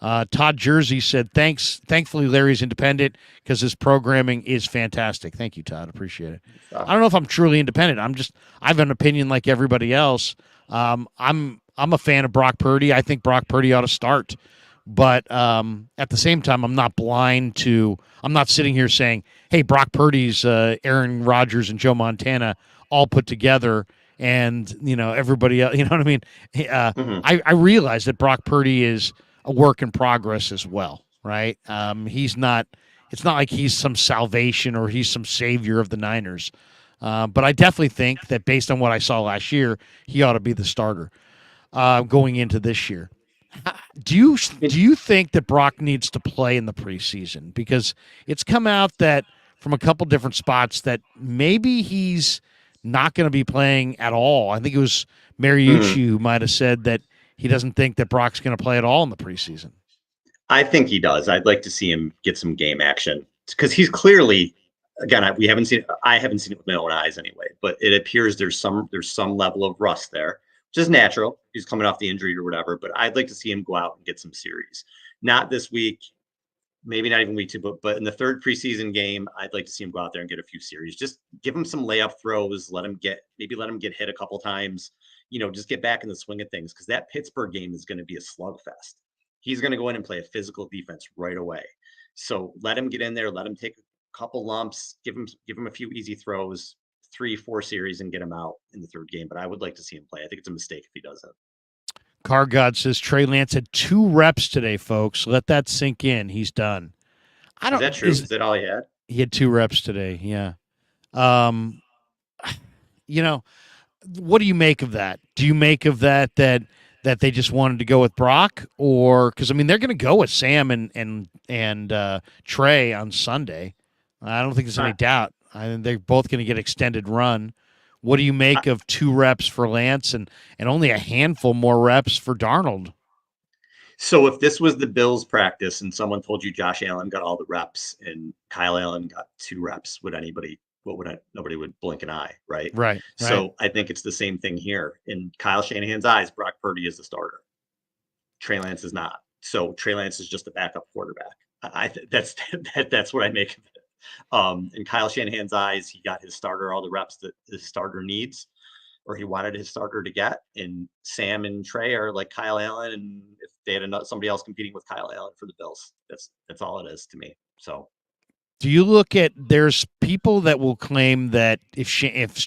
Todd Jersey said, thankfully Larry's independent because his programming is fantastic. Thank you, Todd. Appreciate it. I don't know if I'm truly independent. I have an opinion like everybody else. I'm a fan of Brock Purdy. I think Brock Purdy ought to start. But at the same time, I'm not sitting here saying, hey, Brock Purdy's Aaron Rodgers and Joe Montana all put together. And, everybody else, you know what I mean? I realize that Brock Purdy is a work in progress as well, right? It's not like he's some salvation or he's some savior of the Niners. But I definitely think that based on what I saw last year, he ought to be the starter going into this year. Do you think that Brock needs to play in the preseason? Because it's come out that from a couple different spots that maybe he's not going to be playing at all. I think it was Mariucci who might have said that he doesn't think that Brock's going to play at all in the preseason. I think he does. I'd like to see him get some game action because he's clearly, again, I haven't seen it with my own eyes anyway, but it appears there's some level of rust there, which is natural. He's coming off the injury or whatever, but I'd like to see him go out and get some series. Not this week, maybe not even week 2, but in the third preseason game, I'd like to see him go out there and get a few series. Just give him some layup throws, let him get hit a couple times, just get back in the swing of things because that Pittsburgh game is going to be a slugfest. He's going to go in and play a physical defense right away. So let him get in there, let him take a couple lumps, give him a few easy throws, 3-4 series and get him out in the third game. But I would like to see him play. I think it's a mistake if he doesn't. Car God says Trey Lance had 2 reps today, folks. Let that sink in. He's done. Is that true? Is that all he had? He had 2 reps today. Yeah. What do you make of that? Do you make of that they just wanted to go with Brock, or because they're going to go with Sam and Trey on Sunday. I don't think there's any doubt. I think they're both going to get extended run. What do you make of 2 reps for Lance and only a handful more reps for Darnold? So if this was the Bills practice and someone told you Josh Allen got all the reps and Kyle Allen got 2 reps, nobody would blink an eye, right? Right. So I think it's the same thing here. In Kyle Shanahan's eyes, Brock Purdy is the starter. Trey Lance is not. So Trey Lance is just a backup quarterback. That's what I make of it. In Kyle Shanahan's eyes, he got his starter all the reps that his starter needs, or he wanted his starter to get. And Sam and Trey are like Kyle Allen, and if they had somebody else competing with Kyle Allen for the Bills, that's all it is to me. So, do you look at, there's people that will claim that if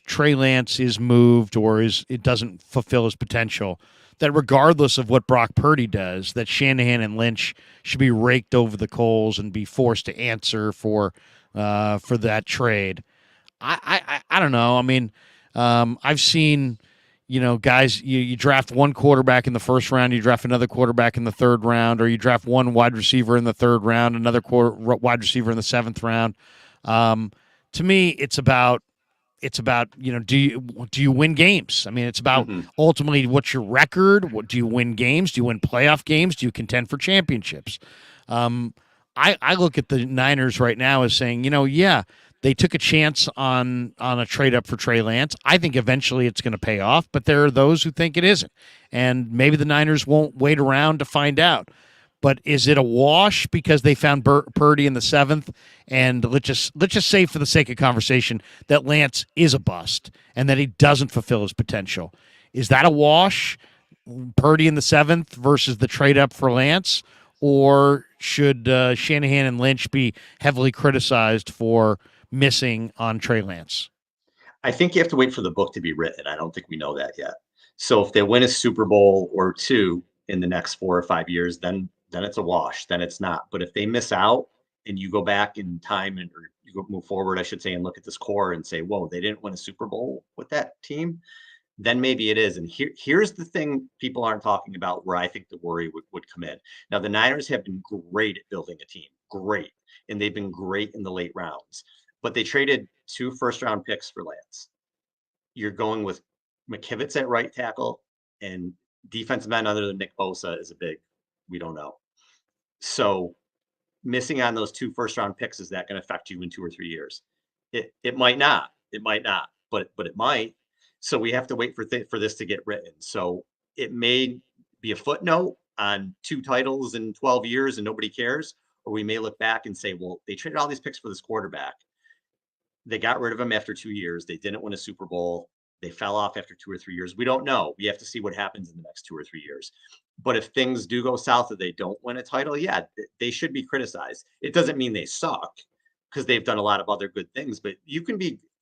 Trey Lance is moved or it doesn't fulfill his potential, that regardless of what Brock Purdy does, that Shanahan and Lynch should be raked over the coals and be forced to answer for that trade. I don't know. I mean, I've seen, guys, you draft one quarterback in the first round, you draft another quarterback in the third round, or you draft one wide receiver in the third round, another wide receiver in the seventh round. To me, it's about do you win games? I mean, it's about ultimately what's your record. What do you win games? Do you win playoff games? Do you contend for championships? I look at the Niners right now as saying, yeah, they took a chance on a trade up for Trey Lance. I think eventually it's going to pay off, but there are those who think it isn't, and maybe the Niners won't wait around to find out. But is it a wash because they found Purdy in the seventh? And let's just say, for the sake of conversation, that Lance is a bust and that he doesn't fulfill his potential. Is that a wash, Purdy in the seventh versus the trade up for Lance? Or should Shanahan and Lynch be heavily criticized for missing on Trey Lance? I think you have to wait for the book to be written. I don't think we know that yet. So if they win a Super Bowl or 2 in the next 4 or 5 years, then it's a wash. Then it's not. But if they miss out and you go back in time or you move forward, I should say, and look at this core and say, whoa, they didn't win a Super Bowl with that team, then maybe it is. And here's the thing people aren't talking about where I think the worry would come in. Now, the Niners have been great at building a team, great. And they've been great in the late rounds. But they traded 2 first-round picks for Lance. You're going with McKivitz at right tackle, and defensive end other than Nick Bosa is a big, we don't know. So missing on those 2 first-round picks, is that going to affect you in 2 or 3 years? It might not. It might not, but it might. So we have to wait for this to get written. So it may be a footnote on 2 titles in 12 years and nobody cares, or we may look back and say, well, they traded all these picks for this quarterback. They got rid of him after 2 years. They didn't win a Super Bowl. They fell off after 2 or 3 years. We don't know. We have to see what happens in the next 2 or 3 years. But if things do go south or they don't win a title, yeah, they should be criticized. It doesn't mean they suck, because they've done a lot of other good things, but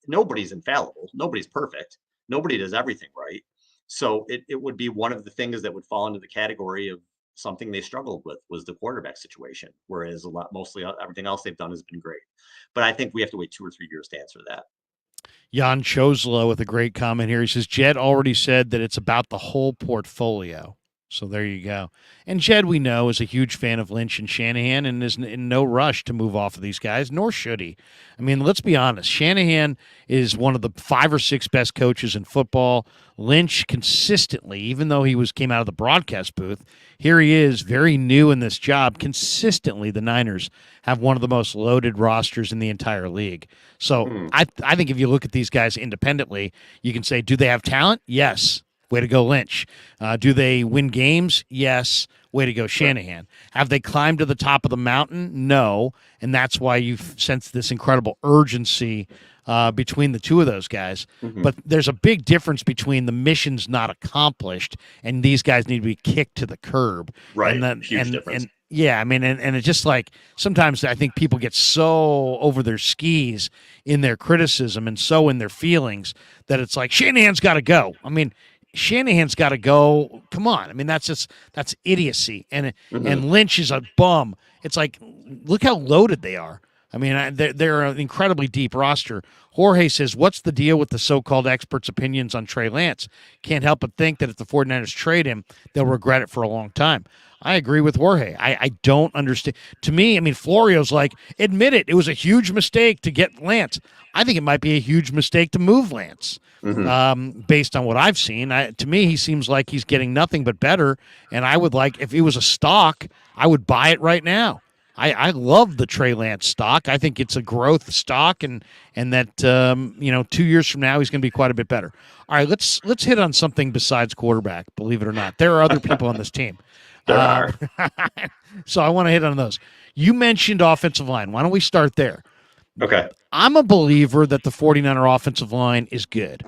nobody's infallible. Nobody's perfect. Nobody does everything right. So it would be one of the things that would fall into the category of something they struggled with was the quarterback situation, whereas mostly everything else they've done has been great. But I think we have to wait 2 or 3 years to answer that. Jan Chosla with a great comment here. He says, Jed already said that it's about the whole portfolio. So there you go. And Jed, we know, is a huge fan of Lynch and Shanahan and is in no rush to move off of these guys, nor should he. I mean, let's be honest. Shanahan is one of the 5 or 6 best coaches in football. Lynch consistently, even though he came out of the broadcast booth, here he is, very new in this job. Consistently, the Niners have one of the most loaded rosters in the entire league. So I think if you look at these guys independently, you can say, do they have talent? Yes. Way to go, Lynch. Do they win games? Yes. Way to go, Shanahan. Have they climbed to the top of the mountain? No. And that's why you've sensed this incredible urgency between the two of those guys. But there's a big difference between the mission's not accomplished and these guys need to be kicked to the curb. Right. Huge difference. Yeah, I mean, and it's just like sometimes I think people get so over their skis in their criticism and so in their feelings that it's like, Shanahan's got to go. I mean, Shanahan's got to go. Come on. I mean, that's idiocy. And Lynch is a bum. It's like, look how loaded they are. I mean, they're an incredibly deep roster. Jorge says, what's the deal with the so-called experts' opinions on Trey Lance? Can't help but think that if the 49ers trade him, they'll regret it for a long time. I agree with Jorge. I don't understand. To me, I mean, Florio's like, admit it. It was a huge mistake to get Lance. I think it might be a huge mistake to move Lance. Based on what I've seen, to me, he seems like he's getting nothing but better. And I would like, if he was a stock, I would buy it right now. I love the Trey Lance stock. I think it's a growth stock, and that 2 years from now he's going to be quite a bit better. All right, let's hit on something besides quarterback. Believe it or not, there are other people on this team. There are. So I want to hit on those. You mentioned offensive line. Why don't we start there? Okay. I'm a believer that the 49er offensive line is good.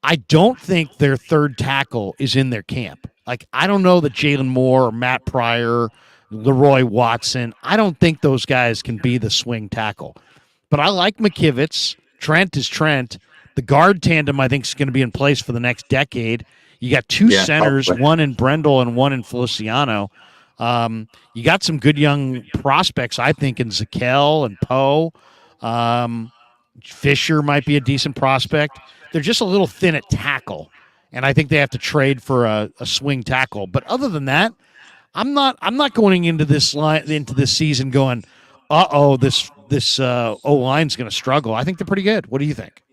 I don't think their third tackle is in their camp. Like, I don't know that Jalen Moore or Matt Pryor, Leroy Watson, I don't think those guys can be the swing tackle. But I like McKivitz. Trent is Trent. The guard tandem, I think, is going to be in place for the next decade. You got two centers, probably. one in Brendel and one in Feliciano. You got some good young prospects, I think, in Zakel and Poe. Fisher might be a decent prospect. They're just a little thin at tackle, and I think they have to trade for a swing tackle. But other than that, I'm not going into this season going, this O line's going to struggle. I think they're pretty good. What do you think?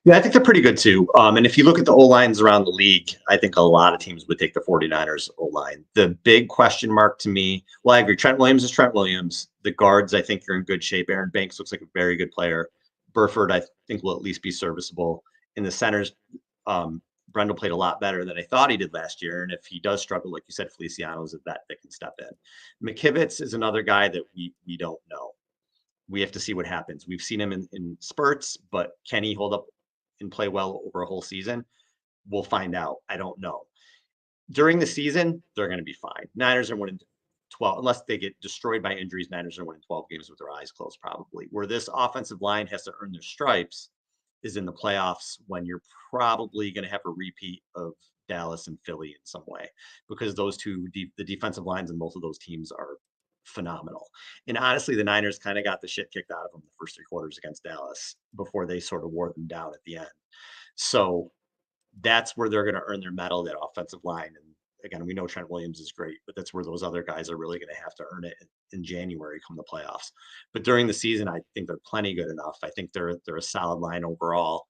Yeah, I think they're pretty good too. And if you look at the O-lines around the league, I think a lot of teams would take the 49ers O-line. The big question mark to me, well, I agree. Trent Williams is Trent Williams. The guards, I think, are in good shape. Aaron Banks looks like a very good player. Burford, I think, will at least be serviceable. In the centers, Brendel played a lot better than I thought he did last year. And if he does struggle, like you said, Feliciano is a vet that can step in. McKivitz is another guy that we don't know. We have to see what happens. We've seen him in spurts, but can he hold up and play well over a whole season? We'll find out. I don't know. During the season, they're going to be fine. Niners are winning 12, unless they get destroyed by injuries. Niners are winning 12 games with their eyes closed, probably. Where this offensive line has to earn their stripes is in the playoffs, when you're probably going to have a repeat of Dallas and Philly in some way, because those two, the defensive lines in both of those teams are phenomenal. And honestly, the Niners kind of got the shit kicked out of them the first three quarters against Dallas before they sort of wore them down at the end. So that's where they're going to earn their medal, that offensive line. And again, we know Trent Williams is great, but that's where those other guys are really going to have to earn it in January come the playoffs. But during the season, I think they're plenty good enough. I think they're a solid line overall,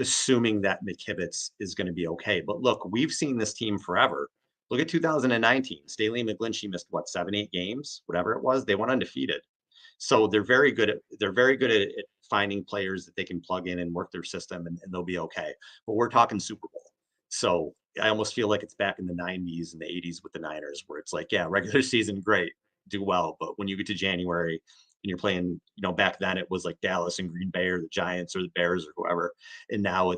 assuming that McKivitz is going to be okay. But look, we've seen this team forever. Look at 2019. Staley and McGlinchey missed 7-8 games, whatever it was. They went undefeated. So they're very good at finding players that they can plug in and work their system, and they'll be okay. But we're talking Super Bowl. So I almost feel like it's back in the 90s and the 80s with the Niners, where it's like, yeah, regular season, great, do well. But when you get to January and you're playing, back then it was like Dallas and Green Bay or the Giants or the Bears or whoever. And now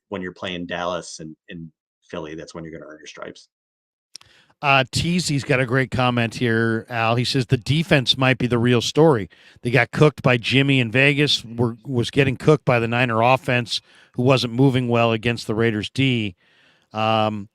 when you're playing Dallas and Philly, that's when you're going to earn your stripes. Teasy's got a great comment here, Al. He says the defense might be the real story. They got cooked by Jimmy in Vegas, was getting cooked by the Niner offense, who wasn't moving well against the Raiders D. Do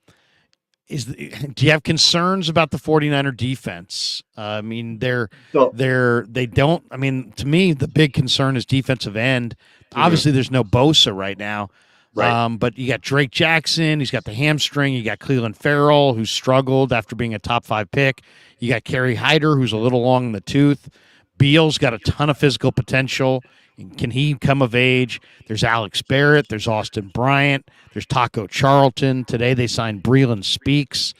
you have concerns about the 49er defense? I mean, they don't. I mean, to me, the big concern is defensive end. Obviously, there's no Bosa right now. Right. But you got Drake Jackson. He's got the hamstring. You got Cleveland Farrell, who struggled after being a top 5 pick. You got Kerry Hyder, who's a little long in the tooth. Beal's got a ton of physical potential. Can he come of age? There's Alex Barrett. There's Austin Bryant. There's Taco Charlton. Today they signed Breland Speaks.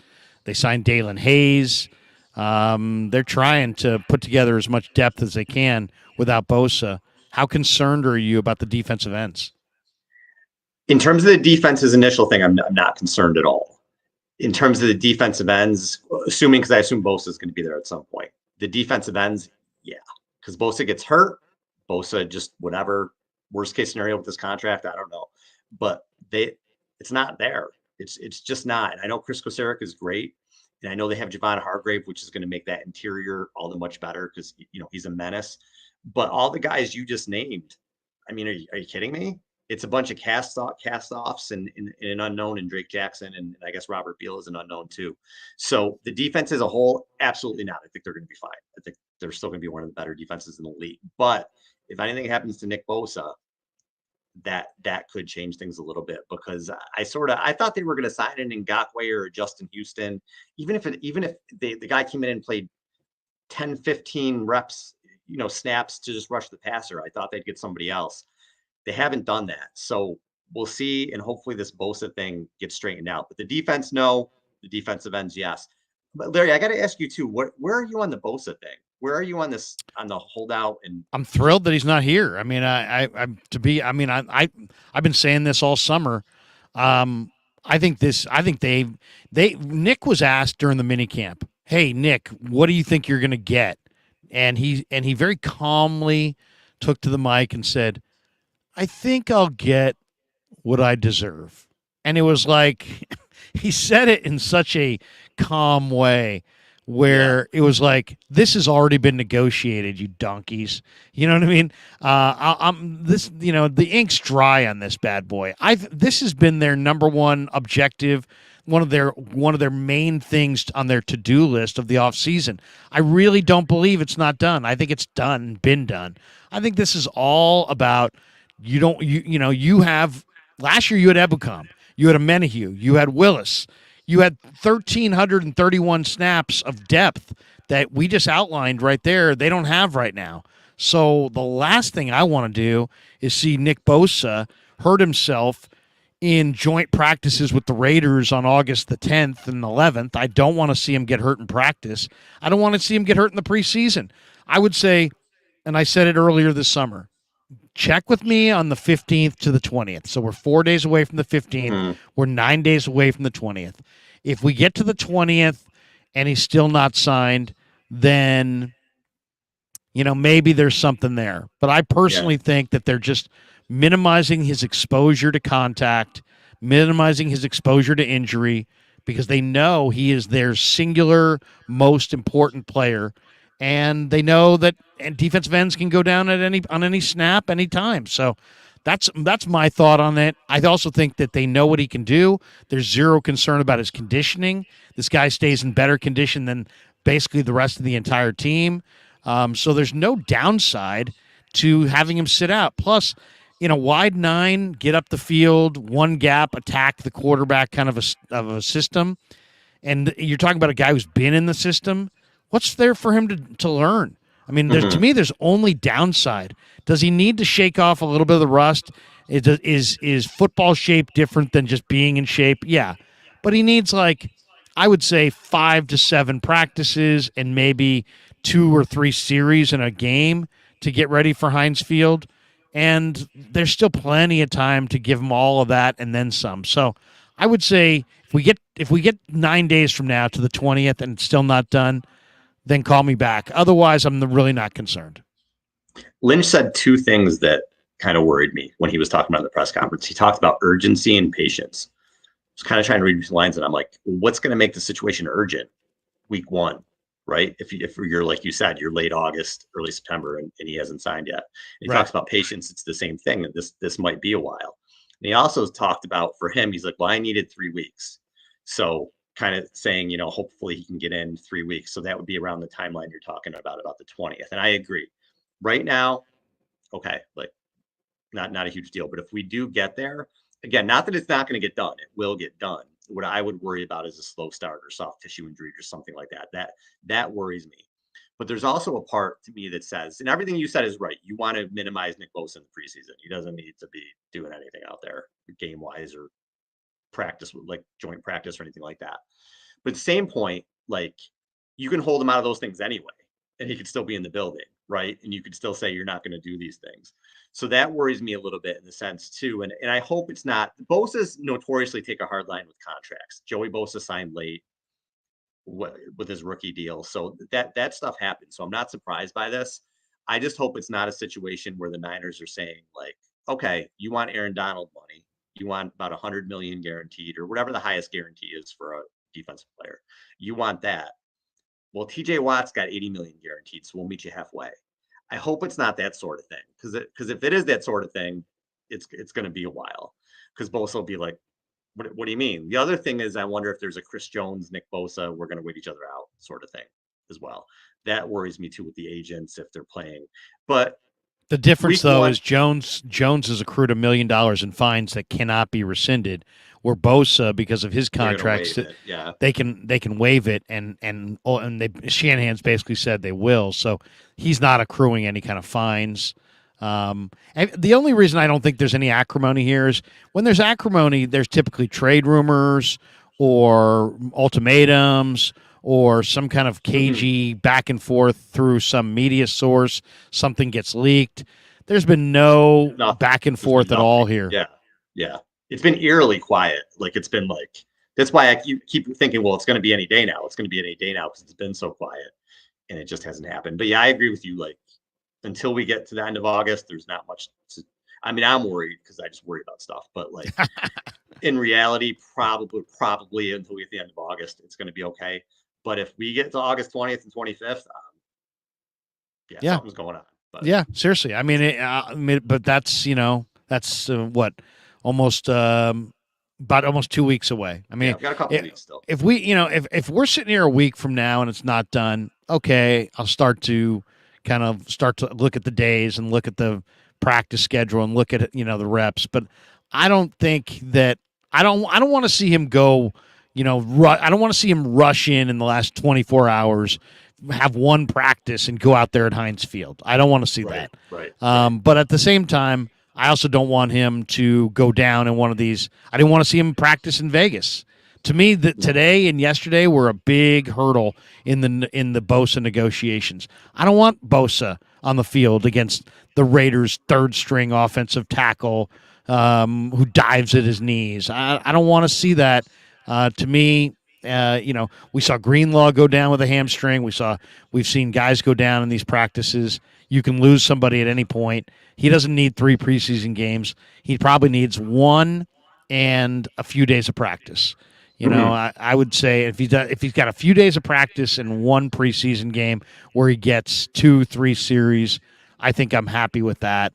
They signed Dalen Hayes. They're trying to put together as much depth as they can without Bosa. How concerned are you about the defensive ends? In terms of the defense's initial thing, I'm not concerned at all. In terms of the defensive ends, because I assume Bosa is going to be there at some point. The defensive ends, yeah, because Bosa gets hurt. Bosa just whatever, worst case scenario with this contract, I don't know. But it's not there. It's just not. And I know Chris Kosaric is great. And I know they have Javon Hargrave, which is going to make that interior all the much better because he's a menace. But all the guys you just named, I mean, are you kidding me? It's a bunch of cast-offs and an unknown in Drake Jackson, and I guess Robert Beal is an unknown too. So the defense as a whole, absolutely not. I think they're going to be fine. I think they're still going to be one of the better defenses in the league. But if anything happens to Nick Bosa, that could change things a little bit, because I thought they were going to sign an Ngakoue or Justin Houston, even if the guy came in and played 10, 15 reps, snaps to just rush the passer. I thought they'd get somebody else. They haven't done that. So we'll see. And hopefully this Bosa thing gets straightened out. But the defense, no. The defensive ends, yes. But Larry, I got to ask you too, where are you on the Bosa thing? Where are you on the holdout? And I'm thrilled that he's not here. I mean, I've been saying this all summer. I think Nick was asked during the mini camp, "Hey Nick, what do you think you're going to get?" And he very calmly took to the mic and said, "I think I'll get what I deserve." And it was like he said it in such a calm way where it was like, this has already been negotiated, you donkeys. You know what I mean? The ink's dry on this bad boy. This has been their number one objective, one of their main things on their to-do list of the offseason. I really don't believe it's not done. I think it's done, been done. I think this is all about you have last year you had Ebukam, you had Amenahue, you had Willis. You had 1,331 snaps of depth that we just outlined right there. They don't have right now. So the last thing I want to do is see Nick Bosa hurt himself in joint practices with the Raiders on August the 10th and 11th. I don't want to see him get hurt in practice. I don't want to see him get hurt in the preseason. I would say, and I said it earlier this summer, check with me on the 15th to the 20th. So we're 4 days away from the 15th. Mm-hmm. We're 9 days away from the 20th. If we get to the 20th and he's still not signed, then, maybe there's something there. But I personally think that they're just minimizing his exposure to contact, minimizing his exposure to injury, because they know he is their singular most important player. And they know that defensive ends can go down on any snap, anytime. So that's my thought on it. I also think that they know what he can do. There's zero concern about his conditioning. This guy stays in better condition than basically the rest of the entire team. So there's no downside to having him sit out. Plus, wide nine, get up the field, one gap, attack the quarterback kind of a system. And you're talking about a guy who's been in the system. What's there for him to learn? I mean, to me, there's only downside. Does he need to shake off a little bit of the rust? Is football shape different than just being in shape? Yeah. But he needs, I would say 5 to 7 practices and maybe 2 or 3 series in a game to get ready for Heinz Field. And there's still plenty of time to give him all of that and then some. So I would say if we get 9 days from now to the 20th and it's still not done, then call me back. Otherwise, I'm really not concerned. Lynch said 2 things that kind of worried me when he was talking about the press conference. He talked about urgency and patience. I was kind of trying to read between lines, and I'm like, what's going to make the situation urgent week 1, right? If you're, like you said, you're late August, early September, and he hasn't signed yet. And he talks about patience. It's the same thing. This might be a while. And he also talked about, for him, he's like, well, I needed 3 weeks. So kind of saying, hopefully he can get in 3 weeks. So that would be around the timeline you're talking about the 20th. And I agree. Right now, okay, not a huge deal. But if we do get there, again, not that it's not going to get done, it will get done. What I would worry about is a slow start or soft tissue injury or something like that. That worries me. But there's also a part to me that says, and everything you said is right, you want to minimize Nick Bosa in the preseason. He doesn't need to be doing anything out there game-wise or practice, like joint practice or anything like that. But at the same point, you can hold him out of those things anyway, and he could still be in the building, right? And you could still say you're not going to do these things. So that worries me a little bit in the sense too. And I hope it's not. Bosa's notoriously take a hard line with contracts. Joey Bosa signed late with his rookie deal. So that stuff happened. So I'm not surprised by this. I just hope it's not a situation where the Niners are saying okay, you want Aaron Donald money. You want about $100 million guaranteed or whatever the highest guarantee is for a defensive player. You want that. Well, TJ Watt's got $80 million guaranteed, so we'll meet you halfway. I hope it's not that sort of thing, because if it is that sort of thing, it's going to be a while. Because Bosa will be like, what do you mean? The other thing is, I wonder if there's a Chris Jones, Nick Bosa, we're going to wait each other out sort of thing as well. That worries me too with the agents if they're playing. But The difference, Week though, one, is Jones has accrued $1 million in fines that cannot be rescinded. Where Bosa, because of his they're going to contracts, waive it. Yeah. they can waive it, and Shanahan's basically said they will. So he's not accruing any kind of fines. And the only reason I don't think there's any acrimony here is when there's acrimony, there's typically trade rumors or ultimatums or some kind of cagey back and forth through some media source. Something gets leaked. There's been no Nothing. back and There's been forth at all nothing. here. Yeah. Yeah. It's been eerily quiet. Like it's been like, that's why I keep thinking, well, it's going to be any day now. It's going to be any day now because it's been so quiet and it just hasn't happened. But yeah, I agree with you. Like until we get to the end of August, there's not much I mean, I'm worried because I just worry about stuff, but like in reality, probably until we get to the end of August, it's going to be okay. But if we get to August 20th and 25th, yeah, Yeah. something's going on. But Yeah, seriously. But that's what almost about almost 2 weeks away. I yeah, mean, we've got a couple weeks still. if we, if we're sitting here a week from now and it's not done, okay, I'll start to look at the days and look at the practice schedule and look at the reps. But I don't think that I don't want to see him go. I don't want to see him rush in the last 24 hours, have one practice and go out there at Heinz Field. I don't want to see that. Right. But at the same time, I also don't want him to go down in one of these. I didn't want to see him practice in Vegas. To me, that today and yesterday were a big hurdle in the Bosa negotiations. I don't want Bosa on the field against the Raiders' third string offensive tackle who dives at his knees. I don't want to see that. To me, we saw Greenlaw go down with a hamstring. We've seen guys go down in these practices. You can lose somebody at any point. He doesn't need 3 preseason games. He probably needs 1 and a few days of practice. I would say if he's got a few days of practice and 1 preseason game where he gets 2-3 series, I think I'm happy with that.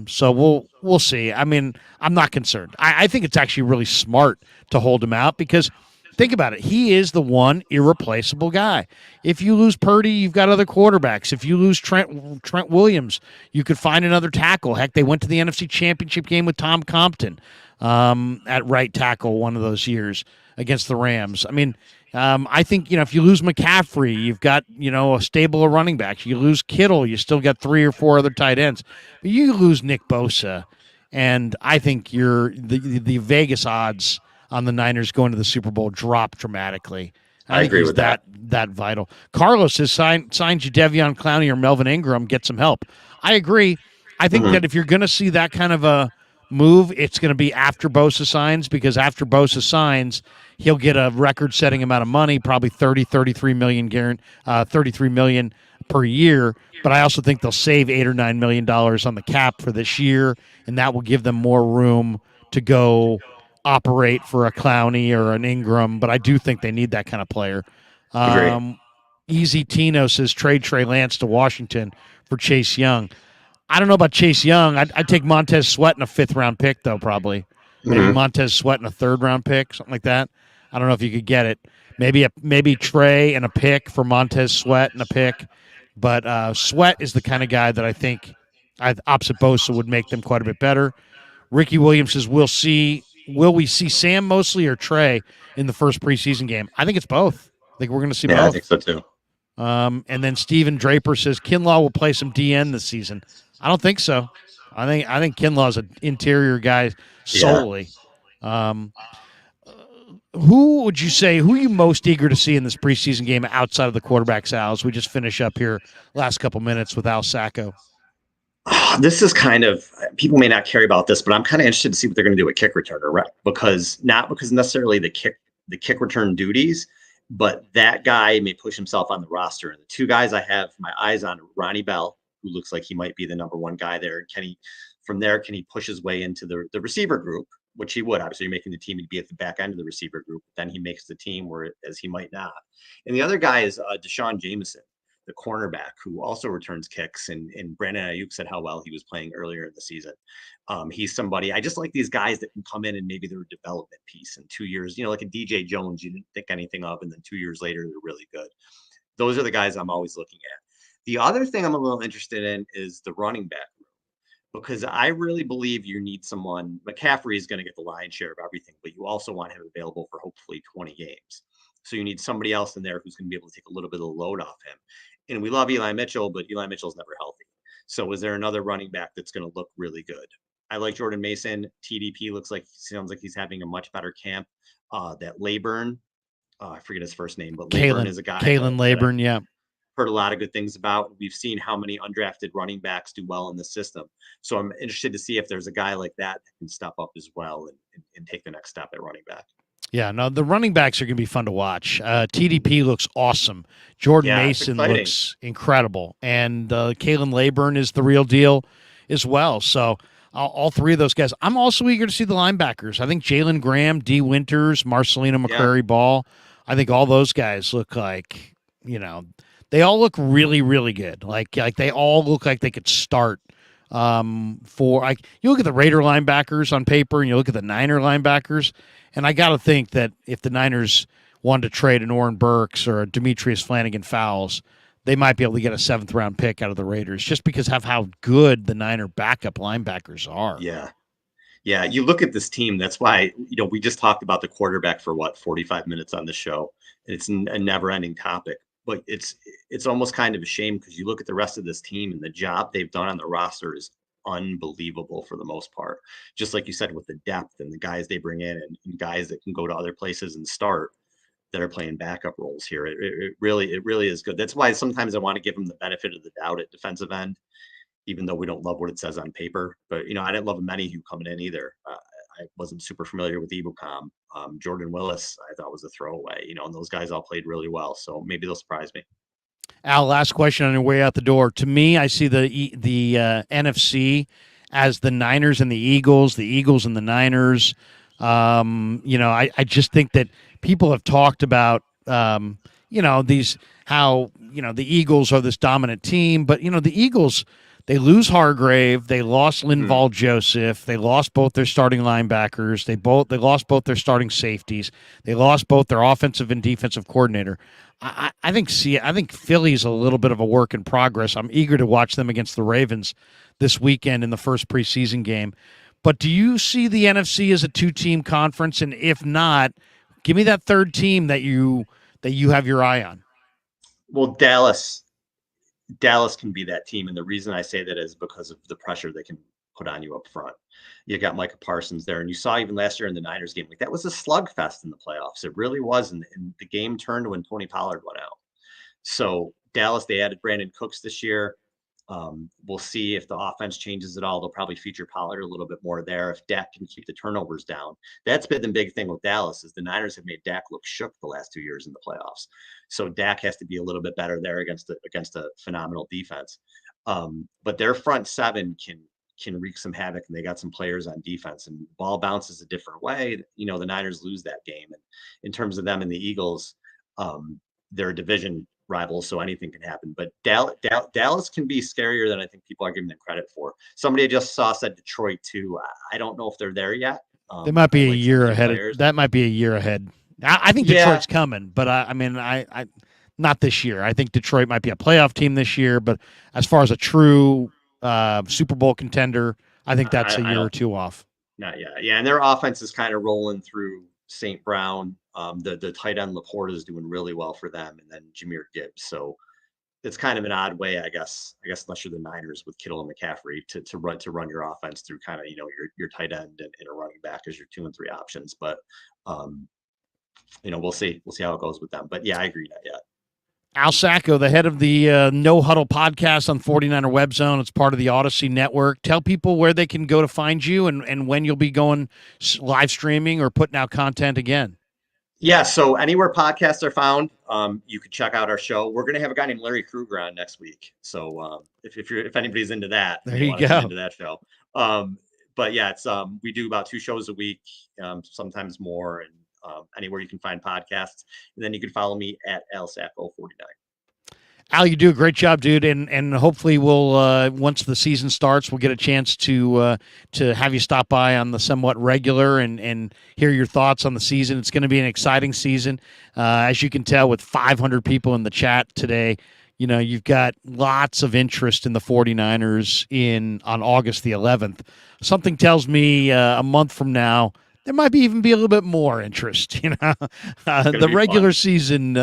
So we'll see. I mean, I'm not concerned. I think it's actually really smart to hold him out because think about it. He is the one irreplaceable guy. If you lose Purdy, you've got other quarterbacks. If you lose Trent Williams, you could find another tackle. Heck, they went to the NFC Championship game with Tom Compton at right tackle one of those years against the Rams. I mean, I think, if you lose McCaffrey, you've got, a stable of running backs. You lose Kittle, you still got 3 or 4 other tight ends. But you lose Nick Bosa, and I think the Vegas odds on the Niners going to the Super Bowl drop dramatically. I think agree he's with that. That vital. Carlos has signed Jadeveon Clowney or Melvin Ingram, get some help. I agree. I think that if you're going to see that kind of a move, it's going to be after Bosa signs, because after Bosa signs, he'll get a record-setting amount of money, probably 33 million $33 million per year. But I also think they'll save $8 or $9 million on the cap for this year, and that will give them more room to go operate for a Clowney or an Ingram. But I do think they need that kind of player. Agree. Easy Tino says trade Trey Lance to Washington for Chase Young. I don't know about Chase Young. I'd take Montez Sweat in a 5th-round pick, though, probably. Maybe Montez Sweat in a 3rd-round pick, something like that. I don't know if you could get it. Maybe Trey and a pick for Montez Sweat and a pick. But Sweat is the kind of guy that I think, opposite Bosa, would make them quite a bit better. Ricky Williams says, will we see Sam Mosley or Trey in the first preseason game? I think it's both. I think we're going to see both. I think so, too. And then Steven Draper says Kinlaw will play some DN this season. I don't think so. I think Kinlaw's an interior guy solely. Yeah. Who would you say, who are you most eager to see in this preseason game outside of the quarterbacks, Al, as we just finish up here last couple minutes with Al Sacco? This is kind of, people may not care about this, but I'm kind of interested to see what they're going to do at kick returner, right? Not because necessarily the kick return duties, but that guy may push himself on the roster. And the 2 guys I have my eyes on, Ronnie Bell, who looks like he might be the number 1 guy there. Can he push his way into the receiver group, which he would. Obviously, you're making the team to be at the back end of the receiver group. Then he makes the team as he might not. And the other guy is Deshaun Jameson, the cornerback, who also returns kicks. And Brandon Ayuk said how well he was playing earlier in the season. He's somebody, I just like these guys that can come in and maybe they're a development piece in 2 years, like a DJ Jones, you didn't think anything of, and then 2 years later, they're really good. Those are the guys I'm always looking at. The other thing I'm a little interested in is the running back room, because I really believe you need someone. McCaffrey is going to get the lion's share of everything, but you also want him available for hopefully 20 games. So you need somebody else in there who's going to be able to take a little bit of the load off him. And we love Eli Mitchell, but Eli Mitchell's never healthy. So is there another running back that's going to look really good? I like Jordan Mason. TDP sounds like he's having a much better camp. That Leyburn, I forget his first name, but Leyburn is a guy. Kalen Leyburn, yeah. Heard a lot of good things about. We've seen how many undrafted running backs do well in the system. So I'm interested to see if there's a guy like that can step up as well and take the next step at running back. Yeah, no, the running backs are going to be fun to watch. TDP looks awesome. Jordan Mason looks incredible. And Kalen Leyburn is the real deal as well. So all three of those guys. I'm also eager to see the linebackers. I think Jalen Graham, D. Winters, Marcelino McCrary Ball, I think all those guys look like, they all look really, really good. Like they all look like they could start you look at the Raider linebackers on paper and you look at the Niner linebackers, and I got to think that if the Niners wanted to trade an Oren Burks or a Demetrius Flanagan Fowles, they might be able to get a 7th-round pick out of the Raiders just because of how good the Niner backup linebackers are. Yeah. Yeah, you look at this team. That's why, we just talked about the quarterback for 45 minutes on the show. It's a never-ending topic. But it's almost kind of a shame because you look at the rest of this team and the job they've done on the roster is unbelievable for the most part. Just like you said, with the depth and the guys they bring in and guys that can go to other places and start that are playing backup roles here. It really is good. That's why sometimes I want to give them the benefit of the doubt at defensive end, even though we don't love what it says on paper. But, I didn't love Menahue coming in either. I wasn't super familiar with Ebukam. Jordan Willis, I thought was a throwaway, and those guys all played really well. So maybe they'll surprise me. Al, last question on your way out the door. To me, I see the NFC as the Niners and the Eagles and the Niners. I just think that people have talked about, the Eagles are this dominant team, but, the Eagles, they lose Hargrave, they lost Linval Joseph, they lost both their starting linebackers, they lost both their starting safeties, they lost both their offensive and defensive coordinator. I think Philly's a little bit of a work in progress. I'm eager to watch them against the Ravens this weekend in the first preseason game. But do you see the NFC as a 2-team conference? And if not, give me that third team that you have your eye on. Well, Dallas can be that team. And the reason I say that is because of the pressure they can put on you up front. You got Micah Parsons there. And you saw even last year in the Niners game, that was a slugfest in the playoffs. It really was. And the game turned when Tony Pollard went out. So Dallas, they added Brandon Cooks this year. We'll see if the offense changes at all. They'll probably feature Pollard a little bit more there if Dak can keep the turnovers down. That's been the big thing with Dallas is the Niners have made Dak look shook the last 2 years in the playoffs. So Dak has to be a little bit better there against a phenomenal defense. But their front seven can wreak some havoc, and they got some players on defense, and ball bounces a different way. The Niners lose that game. And in terms of them and the Eagles, they're a division rivals, so anything can happen. But Dallas can be scarier than I think people are giving them credit for. Somebody I just saw said Detroit too. I don't know if they're there yet. They might be a year ahead. That might be a year ahead. I think Detroit's coming, but I not this year. I think Detroit might be a playoff team this year, but as far as a true Super Bowl contender, I think that's a year or two off. Not yet. Yeah, and their offense is kind of rolling through St. Brown. The tight end Laporte is doing really well for them, and then Jahmyr Gibbs. So it's kind of an odd way, I guess, unless you're the Niners with Kittle and McCaffrey to run your offense through kind of your tight end and a running back as your 2 and 3 options. But we'll see how it goes with them. But yeah, I agree, not yet. Al Sacco, the head of the No Huddle podcast on 49er Web Zone. It's part of the Odyssey Network. Tell people where they can go to find you and when you'll be going live streaming or putting out content again. Yeah, so anywhere podcasts are found, you can check out our show. We're going to have a guy named Larry Krueger on next week. So if anybody's into that, there you go. Into that show. But yeah, it's we do about 2 shows a week, sometimes more, and anywhere you can find podcasts. And then you can follow me at Al Sacco 49. Al, you do a great job, dude, and hopefully we'll once the season starts, we'll get a chance to have you stop by on the somewhat regular and hear your thoughts on the season. It's going to be an exciting season, as you can tell with 500 people in the chat today. you've got lots of interest in the 49ers on August the 11th. Something tells me a month from now, there might even be a little bit more interest. The regular fun. season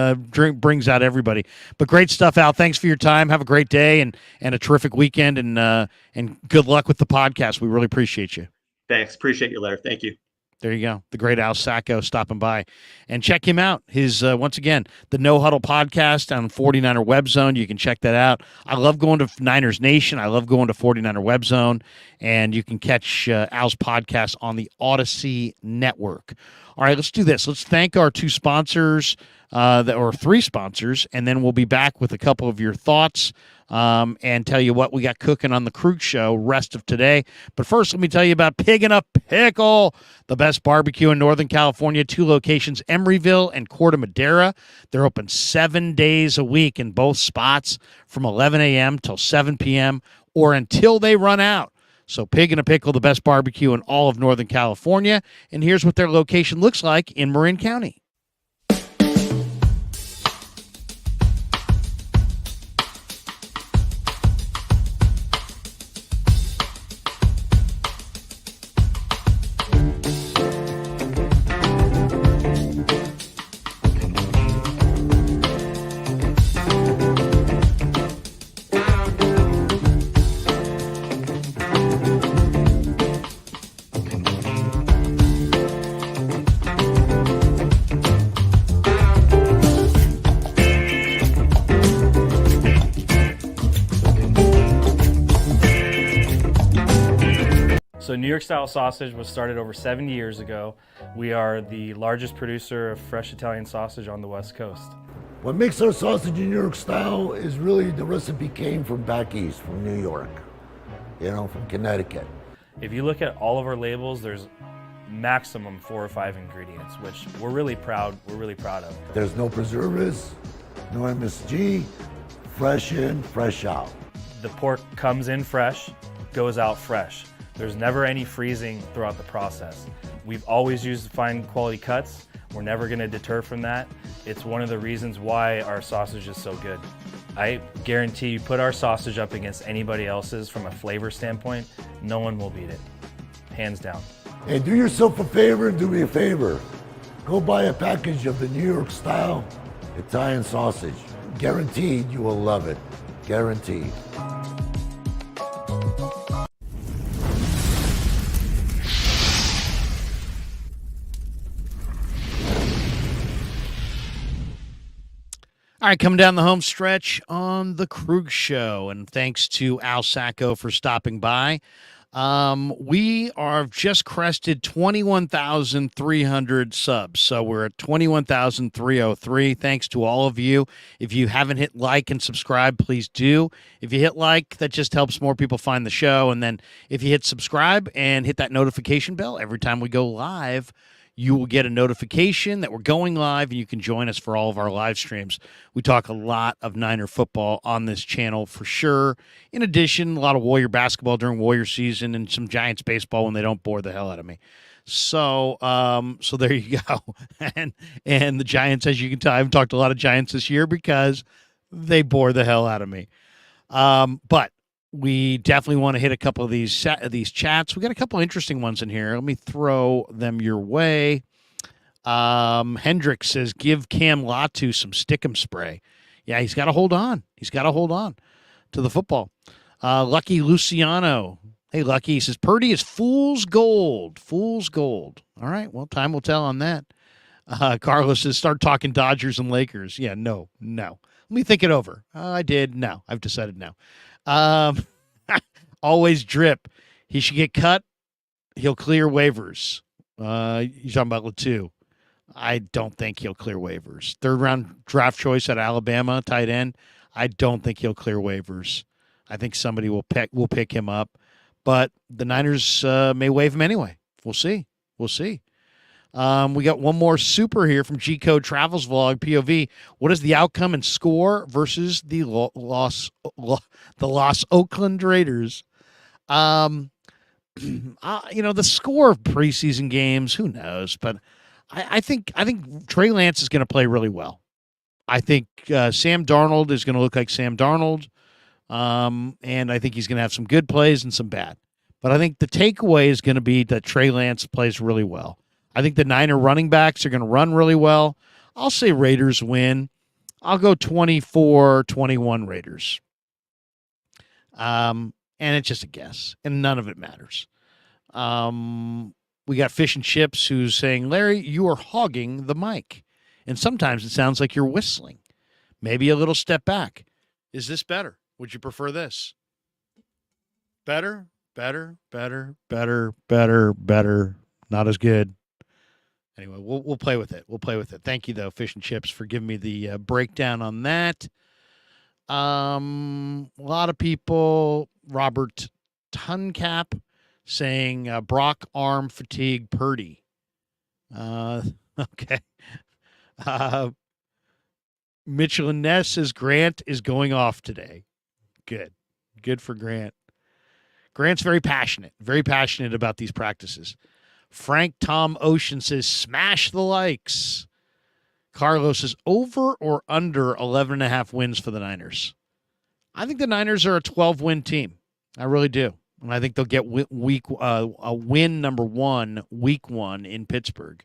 brings out everybody. But great stuff, Al. Thanks for your time. Have a great day and a terrific weekend, and good luck with the podcast. We really appreciate you. Thanks. Appreciate you, Larry. Thank you. There you go. The great Al Sacco stopping by. And check him out. His, once again, the No Huddle podcast on 49er Web Zone. You can check that out. I love going to Niners Nation. I love going to 49er Web Zone. And you can catch Al's podcast on the Odyssey Network. All right, let's do this. Let's thank our two sponsors, or three sponsors, and then we'll be back with a couple of your thoughts and tell you what we got cooking on the Krueg Show rest of today. But first, let me tell you about Pig in a Pickle, the best barbecue in Northern California. 2 locations, Emeryville and Corte Madera. They're open 7 days a week in both spots from 11 a.m. till 7 p.m. or until they run out. So Pig in a Pickle, the best barbecue in all of Northern California. And here's what their location looks like in Marin County. So New York style sausage was started over 70 years ago. We are the largest producer of fresh Italian sausage on the West Coast. What makes our sausage in New York style is really the recipe came from back east, from New York, from Connecticut. If you look at all of our labels, there's maximum 4 or 5 ingredients, which we're really proud of. There's no preservatives, no MSG, fresh in, fresh out. The pork comes in fresh, goes out fresh. There's never any freezing throughout the process. We've always used fine quality cuts. We're never going to deter from that. It's one of the reasons why our sausage is so good. I guarantee you put our sausage up against anybody else's from a flavor standpoint, no one will beat it, hands down. Hey, do yourself a favor and do me a favor. Go buy a package of the New York style Italian sausage. Guaranteed you will love it. Guaranteed. All right, coming down the home stretch on the Krueg Show, and thanks to Al Sacco for stopping by. We are just crested 21,300 subs, so we're at 21,303. Thanks to all of you. If you haven't hit like and subscribe, please do. If you hit like, that just helps more people find the show, and then if you hit subscribe and hit that notification bell every time we go live, you will get a notification that we're going live, and you can join us for all of our live streams. We talk a lot of Niner football on this channel for sure. In addition, a lot of Warrior basketball during Warrior season and some Giants baseball when they don't bore the hell out of me. So there you go. And the Giants, as you can tell, I haven't talked a lot of Giants this year because they bore the hell out of me. But we definitely want to hit a couple of these chats. We got a couple interesting ones in here. Let me throw them your way. Hendrick says, give Cam Latu some stickum spray. Yeah, he's got to hold on. He's got to hold on to the football. Lucky Luciano. Hey, Lucky, he says, Purdy is fool's gold. Fool's gold. All right, well, time will tell on that. Carlos says, start talking Dodgers and Lakers. Yeah, no. Let me think it over. I did. No, I've decided no. Always drip. He should get cut. He'll clear waivers. You're talking about Latu. I don't think he'll clear waivers. 3rd round draft choice at Alabama, tight end. I don't think he'll clear waivers. I think somebody will pick him up, but the Niners may waive him anyway. We'll see. We got one more super here from G Code Travels Vlog POV. What is the outcome and score versus the Los Oakland Raiders? The score of preseason games, who knows? But I think Trey Lance is going to play really well. I think Sam Darnold is going to look like Sam Darnold, and I think he's going to have some good plays and some bad. But I think the takeaway is going to be that Trey Lance plays really well. I think the Niner running backs are going to run really well. I'll say Raiders win. I'll go 24-21 Raiders. And it's just a guess, and none of it matters. We got Fish and Chips who's saying, Larry, you are hogging the mic. And sometimes it sounds like you're whistling. Maybe a little step back. Is this better? Would you prefer this? Better, better, better, better, better, better. Not as good. Anyway, we'll play with it. We'll play with it. Thank you, though, Fish and Chips, for giving me the breakdown on that. A lot of people, Robert Tuncap, saying Brock arm fatigue Purdy. Okay. Mitchell and Ness says Grant is going off today. Good. Good for Grant. Grant's very passionate about these practices. Frank Tom Ocean says smash the likes. Carlos says over or under 11.5 wins for the Niners. I think the Niners are a 12-win team. I really do. And I think they'll get a win number 1, week 1 in Pittsburgh.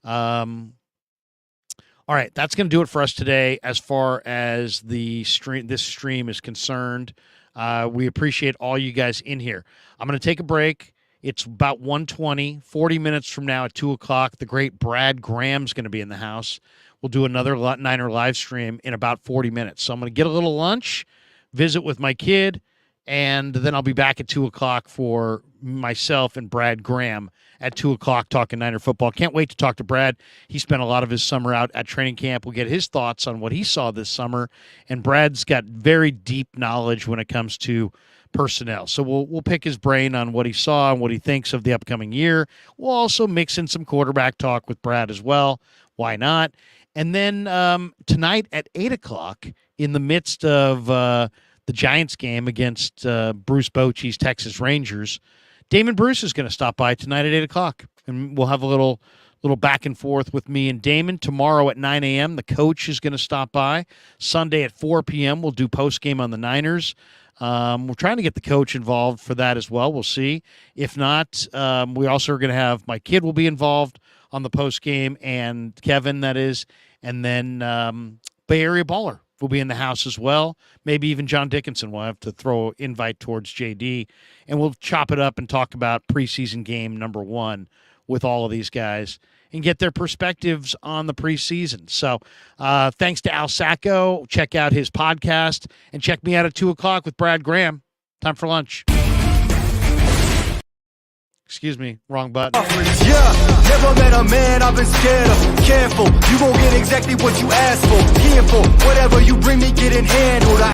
All right, that's going to do it for us today as far as this stream is concerned. We appreciate all you guys in here. I'm going to take a break. It's about 1:20, 40 minutes from now at 2 o'clock. The great Brad Graham's going to be in the house. We'll do another Niner live stream in about 40 minutes. So I'm going to get a little lunch, visit with my kid, and then I'll be back at 2 o'clock for myself and Brad Graham at 2 o'clock talking Niner football. Can't wait to talk to Brad. He spent a lot of his summer out at training camp. We'll get his thoughts on what he saw this summer. And Brad's got very deep knowledge when it comes to personnel. So we'll pick his brain on what he saw and what he thinks of the upcoming year. We'll also mix in some quarterback talk with Brad as well. Why not? And then tonight at 8 o'clock, in the midst of the Giants game against Bruce Bochy's Texas Rangers, Damon Bruce is going to stop by tonight at 8 o'clock. And we'll have a little back and forth with me and Damon. Tomorrow at 9 a.m., the coach is going to stop by. Sunday at 4 p.m., we'll do post-game on the Niners. We're trying to get the coach involved for that as well. We'll see. If not, we also are going to have my kid will be involved on the post game, and Kevin, that is, and then Bay Area Baller will be in the house as well. Maybe even John Dickinson will have to throw an invite towards JD, and we'll chop it up and talk about preseason game number 1 with all of these guys and get their perspectives on the preseason. So thanks to Al Sacco. Check out his podcast and check me out at 2 o'clock with Brad Graham. Time for lunch. Excuse me, wrong button. Yeah, never met a man I've been scared of. Careful, you gon' get exactly what you asked for. Here for whatever you bring me, getting handled.